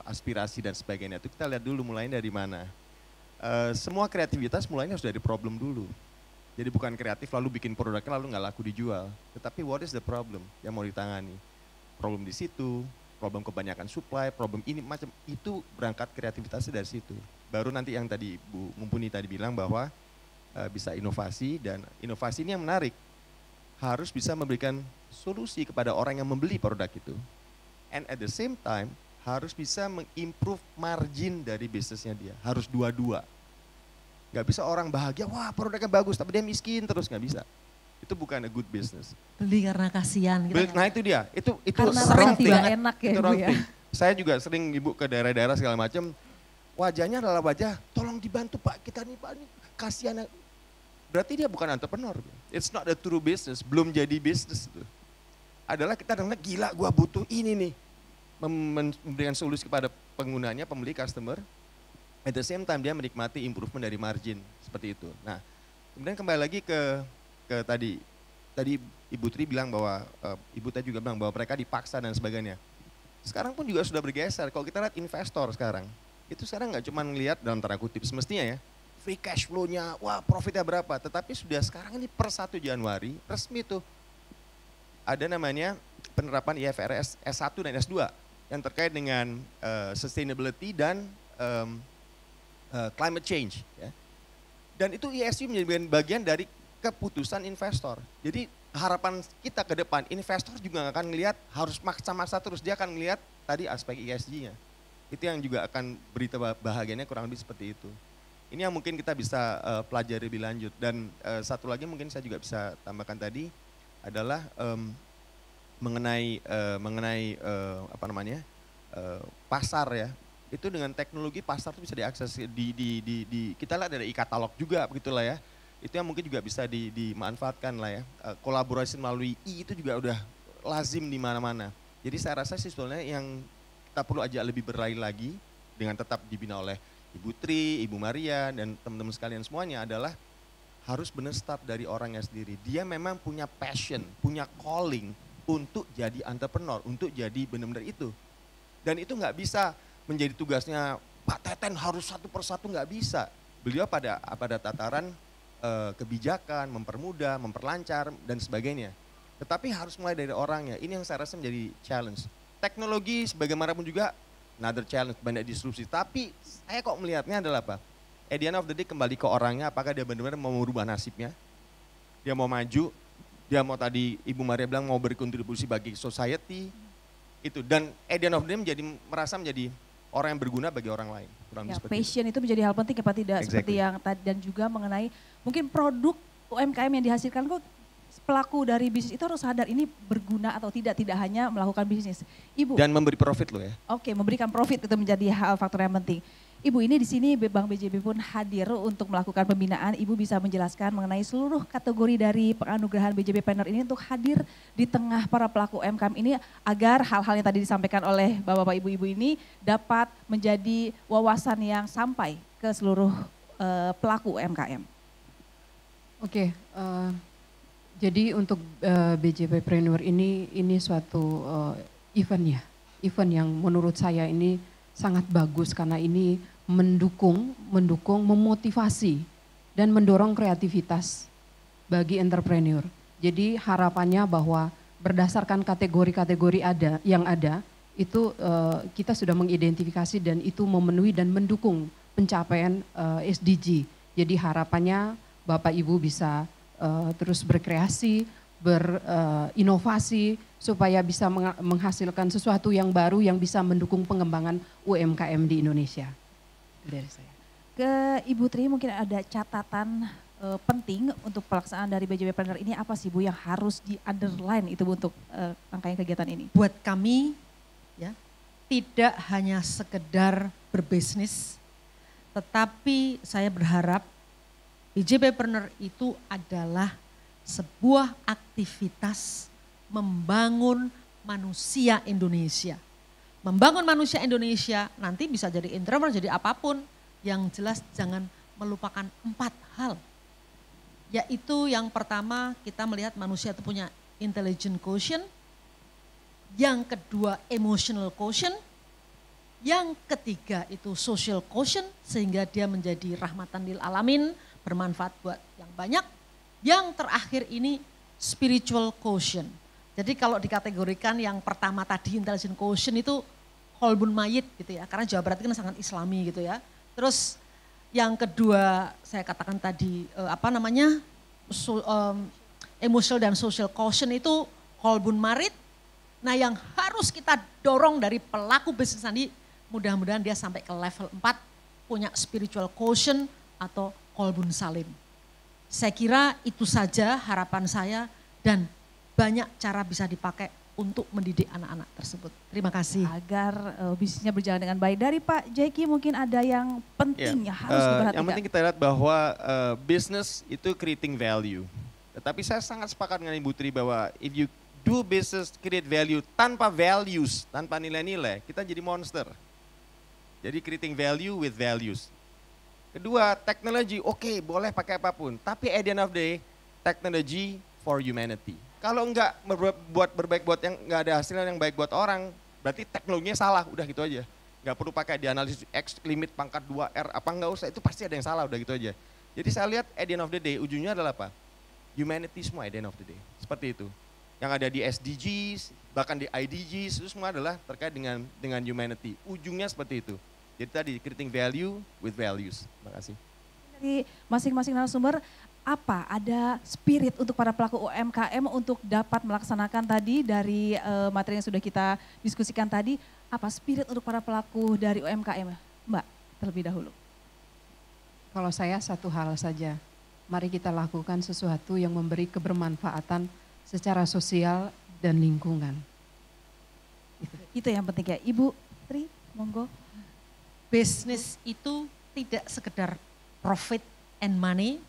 aspirasi dan sebagainya itu kita lihat dulu mulainya dari mana. Semua kreativitas mulainya harus dari problem dulu. Jadi bukan kreatif lalu bikin produknya lalu nggak laku dijual. Tetapi what is the problem yang mau ditangani? Problem di situ, problem kebanyakan supply, problem ini macam itu berangkat kreativitasnya dari situ. Baru nanti yang tadi Bu Mumpuni tadi bilang bahwa bisa inovasi dan inovasi ini yang menarik. Harus bisa memberikan solusi kepada orang yang membeli produk itu. And at the same time harus bisa mengimprove margin dari bisnisnya dia. Harus dua-dua. Gak bisa orang bahagia, wah produknya bagus, tapi dia miskin terus, gak bisa. Itu bukan a good business. Beli karena kasihan. Gitu. Nah itu dia, itu karena sering tidak enak ya itu Bu ya. Saya juga sering Ibu ke daerah-daerah segala macam, wajahnya adalah wajah, tolong dibantu Pak, kita nih Pak, ini kasihan. Berarti dia bukan entrepreneur. It's not a true business, belum jadi bisnis itu. Adalah kita dengar, gila gua butuh ini nih. Memberikan solusi kepada penggunanya, pembeli, customer. At the same time dia menikmati improvement dari margin, seperti itu. Nah, kemudian kembali lagi ke tadi Ibu Tri bilang bahwa, Ibu tadi juga bilang bahwa mereka dipaksa dan sebagainya. Sekarang pun juga sudah bergeser, kalau kita lihat investor sekarang, itu sekarang nggak cuma ngelihat dalam tanda kutip semestinya ya, free cash flow-nya, wah profitnya berapa, tetapi sudah sekarang ini per 1 Januari resmi tuh, ada namanya penerapan IFRS S1 dan S2 yang terkait dengan sustainability dan climate change. Ya. Dan itu ESG menjadi bagian dari keputusan investor. Jadi harapan kita ke depan, investor juga akan melihat harus maksa-maksa terus, dia akan melihat tadi aspek ESG-nya. Itu yang juga akan berita bahagianya kurang lebih seperti itu. Ini yang mungkin kita bisa pelajari lebih lanjut. Dan satu lagi mungkin saya juga bisa tambahkan tadi adalah mengenai pasar ya. Itu dengan teknologi pasar itu bisa diakses kita lihat dari e-katalog juga begitulah ya. Itu yang mungkin juga bisa dimanfaatkan lah ya. Kolaborasi melalui itu juga udah lazim di mana-mana. Jadi saya rasa sih sebetulnya yang kita perlu ajak lebih berlari lagi dengan tetap dibina oleh Ibu Tri, Ibu Maria dan teman-teman sekalian semuanya adalah harus benar start dari orangnya sendiri. Dia memang punya passion, punya calling untuk jadi entrepreneur, untuk jadi benar-benar itu. Dan itu nggak bisa menjadi tugasnya Pak Teten harus satu persatu, nggak bisa. Beliau pada tataran kebijakan, mempermudah, memperlancar dan sebagainya. Tetapi harus mulai dari orangnya, ini yang saya rasa menjadi challenge. Teknologi sebagaimanapun juga another challenge, banyak disrupsi. Tapi saya kok melihatnya adalah apa? At the end of the day kembali ke orangnya, apakah dia benar-benar mau merubah nasibnya, dia mau maju, dia mau tadi Ibu Maria bilang mau berkontribusi bagi society, itu. Dan at the end of the day merasa menjadi orang yang berguna bagi orang lain. Ya, passion itu menjadi hal penting apa tidak? Seperti yang tadi dan juga mengenai mungkin produk UMKM yang dihasilkan kok pelaku dari bisnis itu harus sadar ini berguna atau tidak hanya melakukan bisnis. Ibu. Dan memberi profit loh ya. Oke, memberikan profit itu menjadi hal faktor yang penting. Ibu, ini di sini Bank BJB pun hadir untuk melakukan pembinaan. Ibu bisa menjelaskan mengenai seluruh kategori dari penganugerahan BJB Planner ini untuk hadir di tengah para pelaku UMKM ini agar hal-hal yang tadi disampaikan oleh bapak-bapak ibu-ibu ini dapat menjadi wawasan yang sampai ke seluruh pelaku UMKM. Oke, jadi untuk BJB Planner ini suatu event ya, event yang menurut saya ini sangat bagus karena ini mendukung, memotivasi dan mendorong kreativitas bagi entrepreneur. Jadi harapannya bahwa berdasarkan kategori-kategori yang ada itu kita sudah mengidentifikasi dan itu memenuhi dan mendukung pencapaian SDG. Jadi harapannya Bapak Ibu bisa terus berkreasi, berinovasi supaya bisa menghasilkan sesuatu yang baru yang bisa mendukung pengembangan UMKM di Indonesia. Dari saya. Ke Ibu Tri mungkin ada catatan penting untuk pelaksanaan dari BJB Planner ini apa sih Bu yang harus di underline itu Bu untuk rangkaian kegiatan ini? Buat kami ya tidak hanya sekedar berbisnis, tetapi saya berharap BJB Planner itu adalah sebuah aktivitas membangun manusia Indonesia. Membangun manusia Indonesia nanti bisa jadi entrepreneur, jadi apapun. Yang jelas jangan melupakan 4 hal. Yaitu yang pertama kita melihat manusia itu punya intelligent quotient. Yang kedua emotional quotient. Yang ketiga itu social quotient sehingga dia menjadi rahmatan lil alamin, bermanfaat buat yang banyak. Yang terakhir ini spiritual quotient. Jadi kalau dikategorikan yang pertama tadi intelligent quotient itu kolbun mayit gitu ya. Karena Jawa Barat kan sangat islami gitu ya. Terus yang kedua saya katakan tadi emotional dan social quotient itu kolbun marit. Nah yang harus kita dorong dari pelaku bisnis tadi mudah-mudahan dia sampai ke level 4 punya spiritual quotient atau kolbun salim. Saya kira itu saja harapan saya dan banyak cara bisa dipakai untuk mendidik anak-anak tersebut. Terima kasih. Agar bisnisnya berjalan dengan baik. Dari Pak Jeki mungkin ada yang penting yang harus diperhatikan. Yang penting kita lihat bahwa bisnis itu creating value. Tetapi saya sangat sepakat dengan Ibu Tri bahwa if you do business create value tanpa values, tanpa nilai-nilai, kita jadi monster. Jadi creating value with values. Kedua, teknologi, oke, boleh pakai apapun. Tapi at the end of the day, technology for humanity. Kalau enggak berbaik buat yang enggak ada hasilnya yang baik buat orang, berarti teknologinya salah, udah gitu aja. Enggak perlu pakai dianalisis X limit pangkat 2R, apa enggak usah, itu pasti ada yang salah, udah gitu aja. Jadi saya lihat at the end of the day, ujungnya adalah apa? Humanity semua at the end of the day, seperti itu. Yang ada di SDGs, bahkan di IDGs, itu semua adalah terkait dengan humanity. Ujungnya seperti itu. Jadi tadi creating value with values. Terima kasih. Dari masing-masing narasumber, apa ada spirit untuk para pelaku UMKM untuk dapat melaksanakan tadi dari materi yang sudah kita diskusikan tadi, apa spirit untuk para pelaku dari UMKM? Mbak, terlebih dahulu. Kalau saya satu hal saja, mari kita lakukan sesuatu yang memberi kebermanfaatan secara sosial dan lingkungan. Itu yang penting ya. Ibu Tri, monggo. Bisnis itu tidak sekedar profit and money,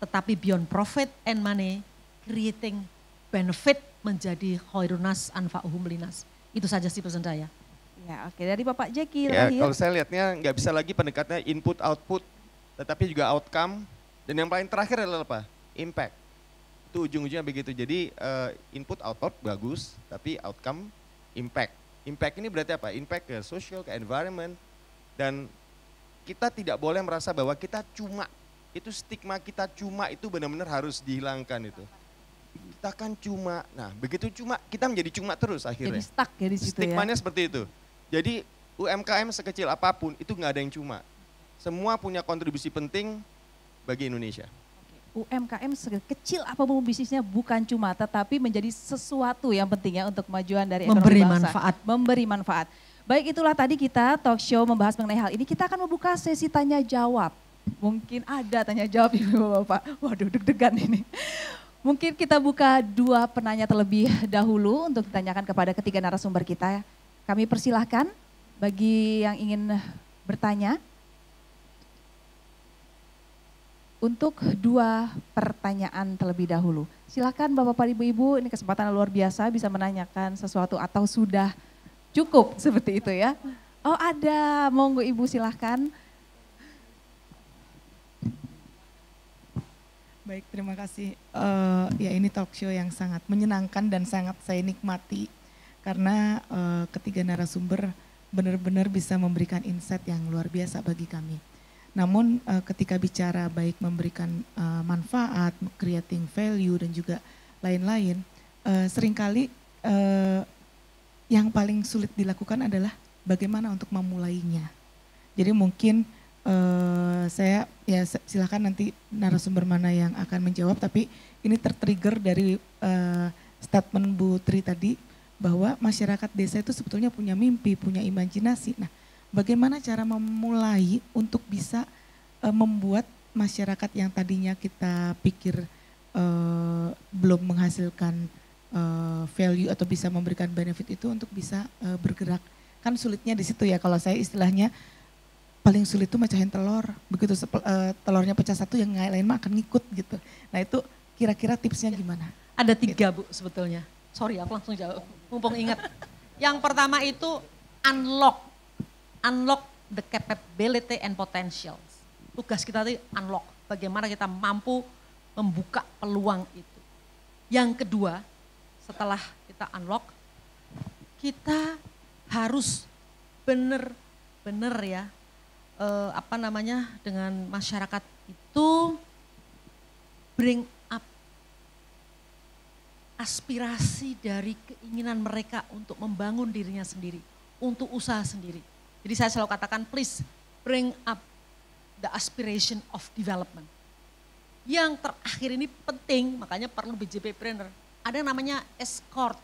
tetapi beyond profit and money, creating benefit menjadi khairunas anfa'uhum linas. Itu saja sih pesan saya. Ya, oke. Dari Bapak Jeki Ya, terakhir. kalau saya lihatnya nggak bisa lagi pendekatnya input output, tetapi juga outcome. Dan yang paling terakhir adalah apa? Impact. Itu ujung-ujungnya begitu. Jadi input output bagus, tapi outcome impact. Impact ini berarti apa? Impact ke social, ke environment. Dan kita tidak boleh merasa bahwa kita cuma, itu stigma kita cuma itu benar-benar harus dihilangkan itu. Kita kan cuma, nah begitu cuma, kita menjadi cuma terus akhirnya. Jadi stuck ya di situ ya. Stigmanya seperti itu. Jadi UMKM sekecil apapun itu nggak ada yang cuma. Semua punya kontribusi penting bagi Indonesia. UMKM sekecil apapun bisnisnya bukan cuma, tetapi menjadi sesuatu yang penting ya untuk kemajuan dari ekonomi Memberi bangsa. manfaat. Memberi manfaat. Baik, itulah tadi kita talk show membahas mengenai hal ini. Kita akan membuka sesi tanya jawab. Mungkin ada tanya jawab Ibu Bapak. Waduh, deg-degan ini. Mungkin kita buka 2 penanya terlebih dahulu untuk ditanyakan kepada ketiga narasumber kita. Kami persilahkan bagi yang ingin bertanya. Untuk 2 pertanyaan terlebih dahulu. Silakan Bapak-Bapak Ibu-Ibu, ini kesempatan luar biasa bisa menanyakan sesuatu atau sudah cukup seperti itu ya. Oh ada, monggo Ibu silahkan. Baik, terima kasih. Ya ini talk show yang sangat menyenangkan dan sangat saya nikmati karena ketiga narasumber benar-benar bisa memberikan insight yang luar biasa bagi kami. Namun ketika bicara baik memberikan manfaat, creating value dan juga lain-lain, seringkali yang paling sulit dilakukan adalah bagaimana untuk memulainya. Jadi mungkin saya ya silakan nanti narasumber mana yang akan menjawab, tapi ini tertrigger dari statement Bu Tri tadi bahwa masyarakat desa itu sebetulnya punya mimpi, punya imajinasi. Nah, bagaimana cara memulai untuk bisa membuat masyarakat yang tadinya kita pikir belum menghasilkan value atau bisa memberikan benefit itu untuk bisa bergerak. Kan sulitnya di situ ya, kalau saya istilahnya paling sulit itu mecahin telur, begitu telurnya pecah satu yang lain mah akan ngikut gitu. Nah itu kira-kira tipsnya gimana? Ada 3 Bu sebetulnya. Sorry aku langsung jawab, mumpung ingat. Yang pertama itu unlock the capability and potential. Tugas kita itu unlock, bagaimana kita mampu membuka peluang itu. Yang kedua, setelah kita unlock, kita harus benar-benar ya, dengan masyarakat itu bring up aspirasi dari keinginan mereka untuk membangun dirinya sendiri, untuk usaha sendiri. Jadi saya selalu katakan please bring up the aspiration of development. Yang terakhir ini penting, makanya perlu BJP Brainer. Ada yang namanya escort,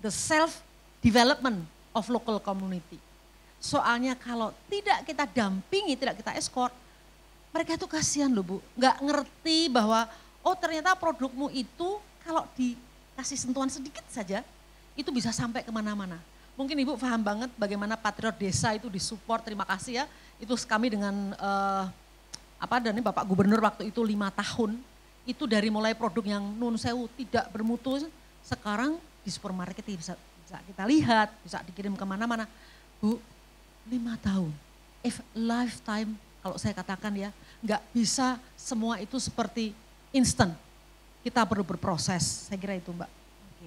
the self development of local community. Soalnya kalau tidak kita dampingi, tidak kita escort, mereka itu kasihan loh Bu. Nggak ngerti bahwa oh ternyata produkmu itu kalau dikasih sentuhan sedikit saja, itu bisa sampai kemana-mana. Mungkin Ibu paham banget bagaimana Patriot Desa itu disupport, terima kasih ya. Itu kami dengan dan ini Bapak Gubernur waktu itu 5 tahun, itu dari mulai produk yang nun sewu tidak bermutu, sekarang di supermarket bisa kita lihat, bisa dikirim kemana-mana. Bu, 5 tahun, if lifetime kalau saya katakan ya, nggak bisa semua itu seperti instan. Kita perlu berproses, saya kira itu Mbak.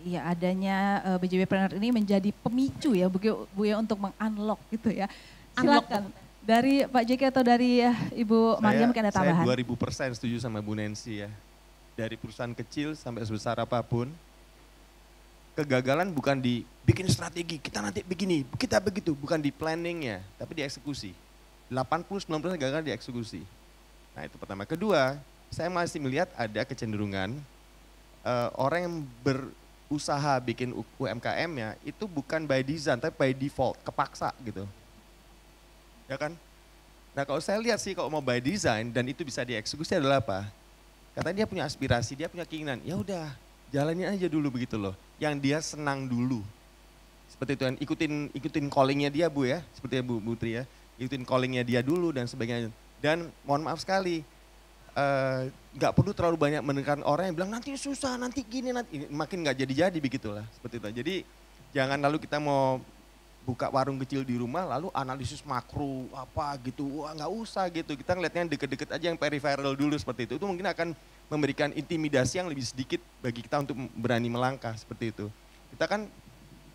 Iya, adanya BJP Planner ini menjadi pemicu ya Bu ya untuk meng-unlock gitu ya. Silakan. Dari Pak JK atau dari Ibu Maria mungkin ada tambahan. Saya 2000% setuju sama Bu Nancy ya. Dari perusahaan kecil sampai sebesar apapun, kegagalan bukan di bikin strategi, kita nanti begini, kita begitu, bukan di planningnya, tapi di eksekusi. 80-90% gagal di eksekusi. Nah itu pertama. Kedua, saya masih melihat ada kecenderungan orang yang berusaha bikin UMKM-nya itu bukan by design, tapi by default, kepaksa gitu. Ya kan? Nah kalau saya lihat sih kalau mau by design dan itu bisa dieksekusi adalah apa? Katanya dia punya aspirasi, dia punya keinginan, ya udah jalanin aja dulu begitu loh. Yang dia senang dulu. Seperti itu, ikutin callingnya dia Bu ya, seperti ya Bu Tri ya. Ikutin callingnya dia dulu dan sebagainya. Dan mohon maaf sekali, nggak perlu terlalu banyak menekan orang yang bilang nanti susah, nanti gini, nanti makin nggak jadi begitulah. Seperti itu. Jadi jangan lalu kita mau buka warung kecil di rumah lalu analisis makro apa gitu, wah nggak usah gitu. Kita ngeliatnya yang deket-deket aja yang peripheral dulu seperti itu mungkin akan memberikan intimidasi yang lebih sedikit bagi kita untuk berani melangkah seperti itu. Kita kan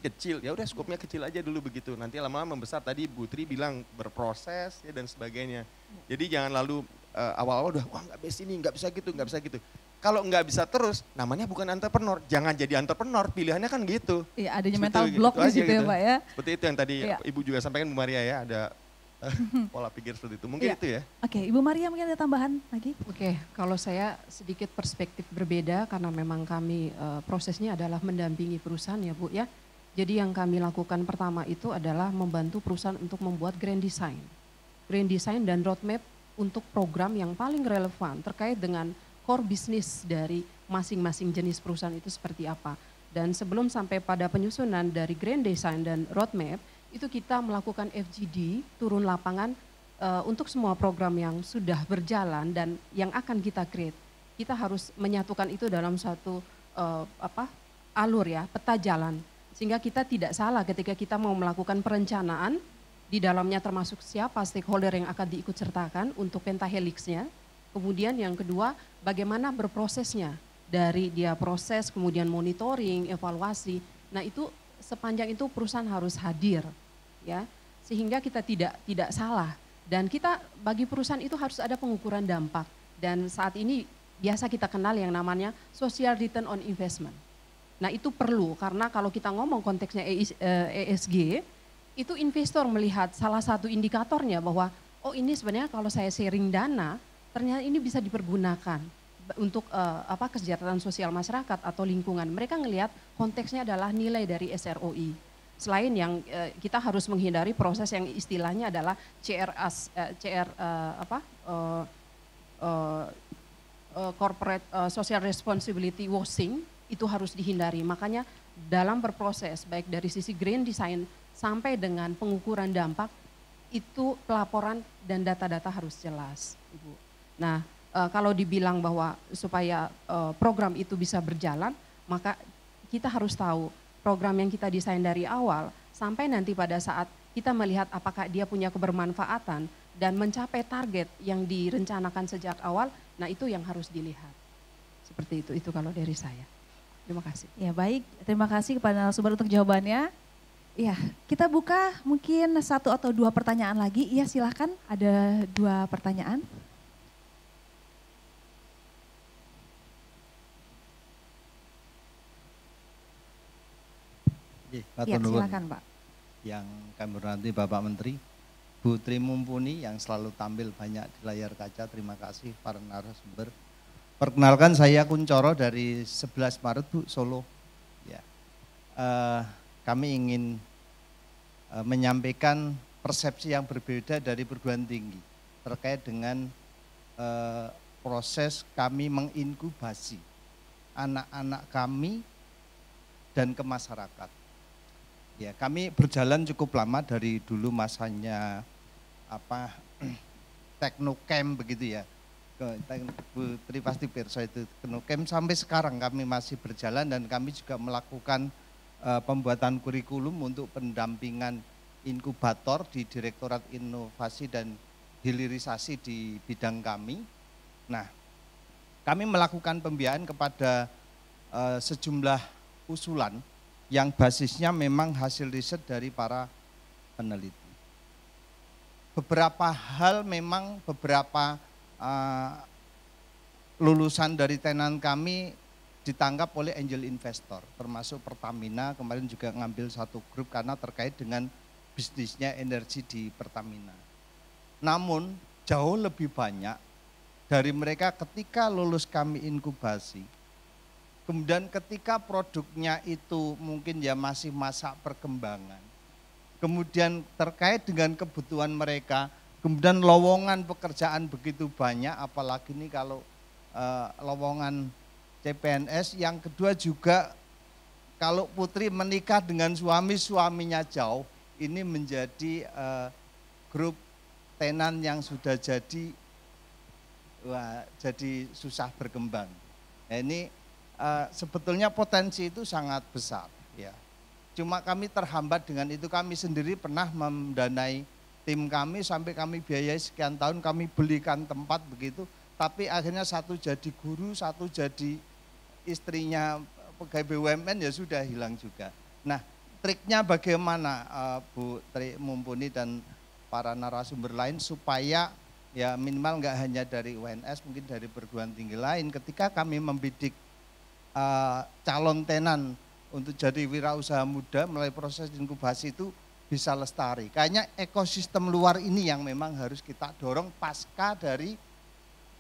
kecil, ya udah skopnya kecil aja dulu begitu. Nanti lama-lama membesar, tadi Bu Tri bilang berproses ya dan sebagainya. Jadi jangan lalu awal-awal udah wah nggak bisa ini, nggak bisa gitu, nggak bisa gitu. Kalau nggak bisa terus, namanya bukan entrepreneur. Jangan jadi entrepreneur, pilihannya kan gitu. Iya, adanya mental block di situ ya Pak ya. Seperti itu yang tadi Ibu juga sampaikan Bu Maria ya, ada pola pikir seperti itu. Mungkin itu ya. Oke, Ibu Maria mungkin ada tambahan lagi? Oke, kalau saya sedikit perspektif berbeda karena memang kami prosesnya adalah mendampingi perusahaan ya Bu ya. Jadi yang kami lakukan pertama itu adalah membantu perusahaan untuk membuat grand design dan roadmap untuk program yang paling relevan terkait dengan core bisnis dari masing-masing jenis perusahaan itu seperti apa. Dan sebelum sampai pada penyusunan dari grand design dan roadmap, itu kita melakukan FGD, turun lapangan untuk semua program yang sudah berjalan dan yang akan kita create. Kita harus menyatukan itu dalam satu alur ya, peta jalan. Sehingga kita tidak salah ketika kita mau melakukan perencanaan, di dalamnya termasuk siapa stakeholder yang akan diikut sertakan untuk pentahelixnya. Kemudian yang kedua, bagaimana berprosesnya. Dari dia proses, kemudian monitoring, evaluasi. Nah itu sepanjang itu perusahaan harus hadir, ya, sehingga kita tidak salah. Dan kita bagi perusahaan itu harus ada pengukuran dampak. Dan saat ini biasa kita kenal yang namanya social return on investment. Nah itu perlu karena kalau kita ngomong konteksnya ESG, itu investor melihat salah satu indikatornya bahwa oh ini sebenarnya kalau saya sharing dana, ternyata ini bisa dipergunakan untuk kesejahteraan sosial masyarakat atau lingkungan. Mereka ngelihat konteksnya adalah nilai dari SROI. Selain yang kita harus menghindari proses yang istilahnya adalah corporate social responsibility washing, itu harus dihindari. Makanya dalam berproses baik dari sisi grand design sampai dengan pengukuran dampak itu pelaporan dan data-data harus jelas, Ibu. Nah, kalau dibilang bahwa supaya program itu bisa berjalan, maka kita harus tahu program yang kita desain dari awal sampai nanti pada saat kita melihat apakah dia punya kebermanfaatan dan mencapai target yang direncanakan sejak awal, nah itu yang harus dilihat. Seperti itu kalau dari saya. Terima kasih. Ya baik, terima kasih kepada narasumber untuk jawabannya. Ya, kita buka mungkin 1 atau 2 pertanyaan lagi. Iya silakan, ada 2 pertanyaan. Ya, silakan Pak. Yang kami hormati Bapak Menteri, Bu Tri Mumpuni yang selalu tampil banyak di layar kaca, terima kasih para narasumber. Perkenalkan saya Kuncoro dari 11 Maret Bu, Solo. Ya, kami ingin menyampaikan persepsi yang berbeda dari perguruan tinggi terkait dengan proses kami menginkubasi anak-anak kami dan ke masyarakat. Ya, kami berjalan cukup lama dari dulu masanya Teknocamp begitu ya. Bu Tri pasti pirsa itu Teknocamp sampai sekarang kami masih berjalan dan kami juga melakukan pembuatan kurikulum untuk pendampingan inkubator di Direktorat Inovasi dan Hilirisasi di bidang kami. Nah, kami melakukan pembiayaan kepada sejumlah usulan yang basisnya memang hasil riset dari para peneliti. Beberapa hal memang beberapa lulusan dari tenan kami ditangkap oleh angel investor, termasuk Pertamina kemarin juga ngambil satu grup karena terkait dengan bisnisnya energi di Pertamina. Namun jauh lebih banyak dari mereka ketika lulus kami inkubasi, kemudian ketika produknya itu mungkin ya masih masa perkembangan, kemudian terkait dengan kebutuhan mereka, kemudian lowongan pekerjaan begitu banyak, apalagi ini kalau lowongan CPNS, yang kedua juga kalau Putri menikah dengan suaminya jauh, ini menjadi grup tenan yang sudah jadi susah berkembang. Nah, ini sebetulnya potensi itu sangat besar ya. Cuma kami terhambat dengan itu, kami sendiri pernah mendanai tim kami sampai kami biayai sekian tahun, kami belikan tempat begitu, tapi akhirnya satu jadi guru, satu jadi istrinya pegawai BUMN ya sudah hilang juga. Nah, triknya bagaimana Bu Tri Mumpuni dan para narasumber lain supaya ya minimal enggak hanya dari UNS, mungkin dari perguruan tinggi lain ketika kami membidik calon tenan untuk jadi wirausaha muda melalui proses inkubasi itu bisa lestari. Kayaknya ekosistem luar ini yang memang harus kita dorong pasca dari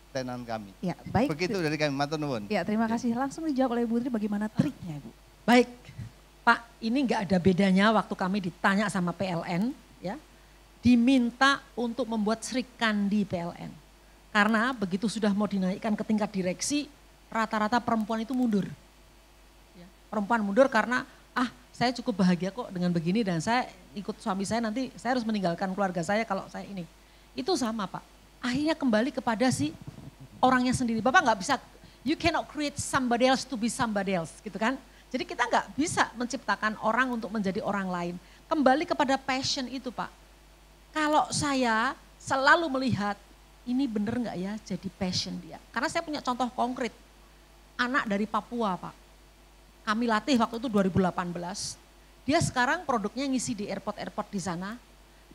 tenan kami. Ya, baik. Begitu dari kami, matur nuwun. Ya, terima kasih. Langsung dijawab oleh Bu Tri bagaimana triknya, Bu. Baik, Pak, ini enggak ada bedanya waktu kami ditanya sama PLN, ya, diminta untuk membuat Srikandi PLN. Karena begitu sudah mau dinaikkan ke tingkat direksi, rata-rata perempuan itu mundur. Ya, perempuan mundur karena saya cukup bahagia kok dengan begini dan saya ikut suami saya, nanti saya harus meninggalkan keluarga saya kalau saya ini. Itu sama Pak, akhirnya kembali kepada si orangnya sendiri. Bapak nggak bisa, you cannot create somebody else to be somebody else gitu kan. Jadi kita nggak bisa menciptakan orang untuk menjadi orang lain. Kembali kepada passion itu Pak. Kalau saya selalu melihat, ini bener nggak ya jadi passion dia. Karena saya punya contoh konkret, anak dari Papua Pak. Kami latih waktu itu 2018, dia sekarang produknya ngisi di airport-airport di sana.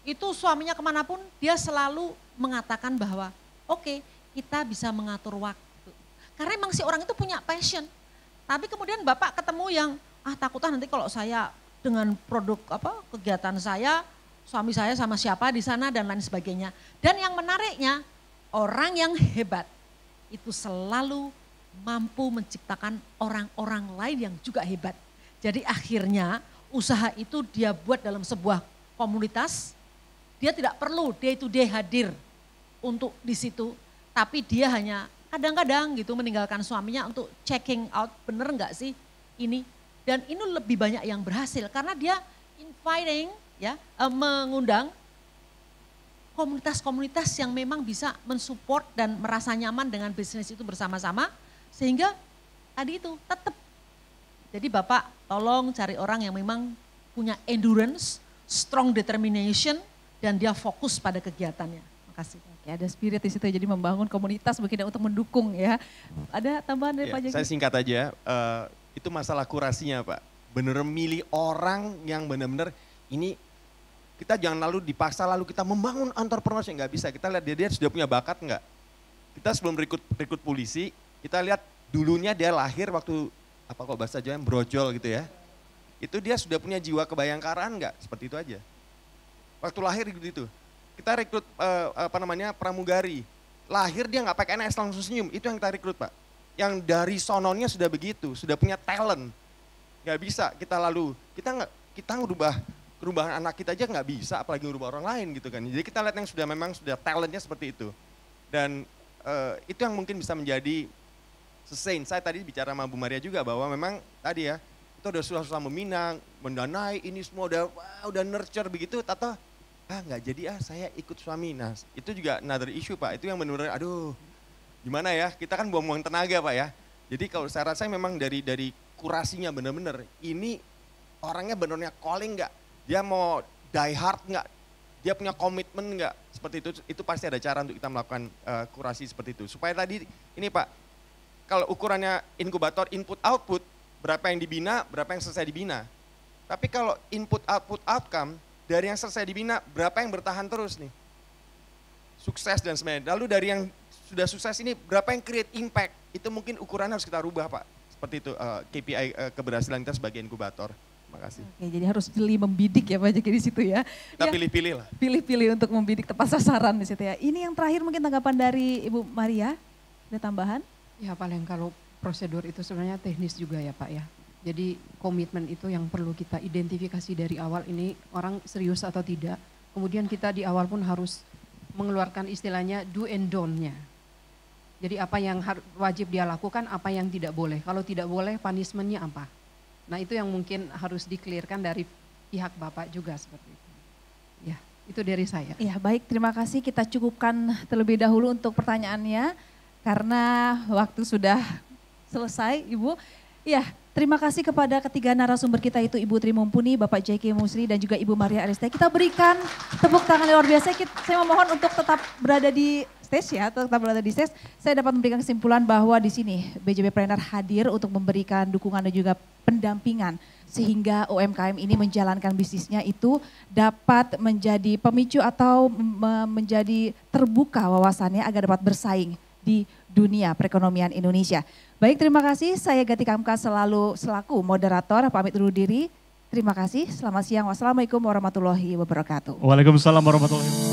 Itu suaminya kemanapun dia selalu mengatakan bahwa oke, kita bisa mengatur waktu. Karena emang si orang itu punya passion. Tapi kemudian Bapak ketemu yang takutlah nanti kalau saya dengan produk kegiatan saya, suami saya sama siapa di sana dan lain sebagainya. Dan yang menariknya orang yang hebat itu selalu mampu menciptakan orang-orang lain yang juga hebat. Jadi akhirnya usaha itu dia buat dalam sebuah komunitas, dia tidak perlu day to day hadir untuk di situ, tapi dia hanya kadang-kadang gitu meninggalkan suaminya untuk checking out bener nggak sih ini. Dan ini lebih banyak yang berhasil karena dia inviting ya, mengundang komunitas-komunitas yang memang bisa mensupport dan merasa nyaman dengan bisnis itu bersama-sama. Sehingga tadi itu tetap. Jadi Bapak tolong cari orang yang memang punya endurance, strong determination, dan dia fokus pada kegiatannya. Makasih. Oke, ada spirit di situ, jadi membangun komunitas mungkin untuk mendukung ya. Ada tambahan dari Pak Jaki? Saya singkat aja, itu masalah kurasinya Pak. Bener milih orang yang benar-benar ini, kita jangan lalu dipaksa lalu kita membangun entrepreneurship, nggak bisa. Kita lihat dia sudah punya bakat nggak. Kita sebelum rekrut polisi, kita lihat dulunya dia lahir waktu, bahasa Jawa brojol gitu ya. Itu dia sudah punya jiwa kebayangkaraan nggak? Seperti itu aja. Waktu lahir gitu. Kita rekrut pramugari. Lahir dia nggak pakai NS langsung senyum, itu yang kita rekrut Pak. Yang dari sononya sudah begitu, sudah punya talent. Nggak bisa kita ngerubah anak kita aja nggak bisa, apalagi ngerubah orang lain gitu kan. Jadi kita lihat yang memang sudah talentnya seperti itu. Dan itu yang mungkin bisa menjadi sustain. Saya tadi bicara sama Bu Maria juga bahwa memang tadi ya, itu udah susah-susah meminang, mendanai, ini semua udah nurture begitu, tata nggak jadi saya ikut suami. Nah itu juga another issue Pak, itu yang benar-benar gimana ya, kita kan buang-buang tenaga Pak ya. Jadi kalau saya rasa memang dari kurasinya benar-benar, ini orangnya benar-benar calling nggak, dia mau die hard nggak, dia punya komitmen nggak, seperti itu pasti ada cara untuk kita melakukan kurasi seperti itu. Supaya tadi ini Pak, kalau ukurannya inkubator input output, berapa yang dibina, berapa yang selesai dibina. Tapi kalau input output outcome, dari yang selesai dibina, berapa yang bertahan terus nih. Sukses dan sebagainya. Lalu dari yang sudah sukses ini, berapa yang create impact, itu mungkin ukurannya harus kita rubah Pak. Seperti itu KPI keberhasilan kita sebagai inkubator. Terima kasih. Oke, jadi harus jeli membidik ya Pak Jaki di situ ya. Kita pilih-pilih lah. Pilih-pilih untuk membidik tepat sasaran di situ ya. Ini yang terakhir mungkin tanggapan dari Ibu Maria, ada tambahan? Ya paling kalau prosedur itu sebenarnya teknis juga ya Pak ya. Jadi komitmen itu yang perlu kita identifikasi dari awal, ini orang serius atau tidak. Kemudian kita di awal pun harus mengeluarkan istilahnya do and don't-nya. Jadi apa yang wajib dia lakukan, apa yang tidak boleh. Kalau tidak boleh punishment-nya apa. Nah itu yang mungkin harus di-clear-kan dari pihak Bapak juga seperti itu. Ya itu dari saya. Ya baik, terima kasih, kita cukupkan terlebih dahulu untuk pertanyaannya. Karena waktu sudah selesai Ibu. Ya, terima kasih kepada ketiga narasumber kita itu Ibu Tri Mumpuni, Bapak Jaki Musri dan juga Ibu Maria Aristia. Kita berikan tepuk tangan luar biasa. Saya memohon untuk tetap berada di stage ya, tetap berada di stage. Saya dapat memberikan kesimpulan bahwa di sini BJB Planner hadir untuk memberikan dukungan dan juga pendampingan sehingga UMKM ini menjalankan bisnisnya itu dapat menjadi pemicu atau menjadi terbuka wawasannya agar dapat bersaing di dunia perekonomian Indonesia. Baik, terima kasih. Saya Gati Kamka selaku moderator pamit undur diri. Terima kasih. Selamat siang. Wassalamualaikum warahmatullahi wabarakatuh. Waalaikumsalam warahmatullahi wabarakatuh.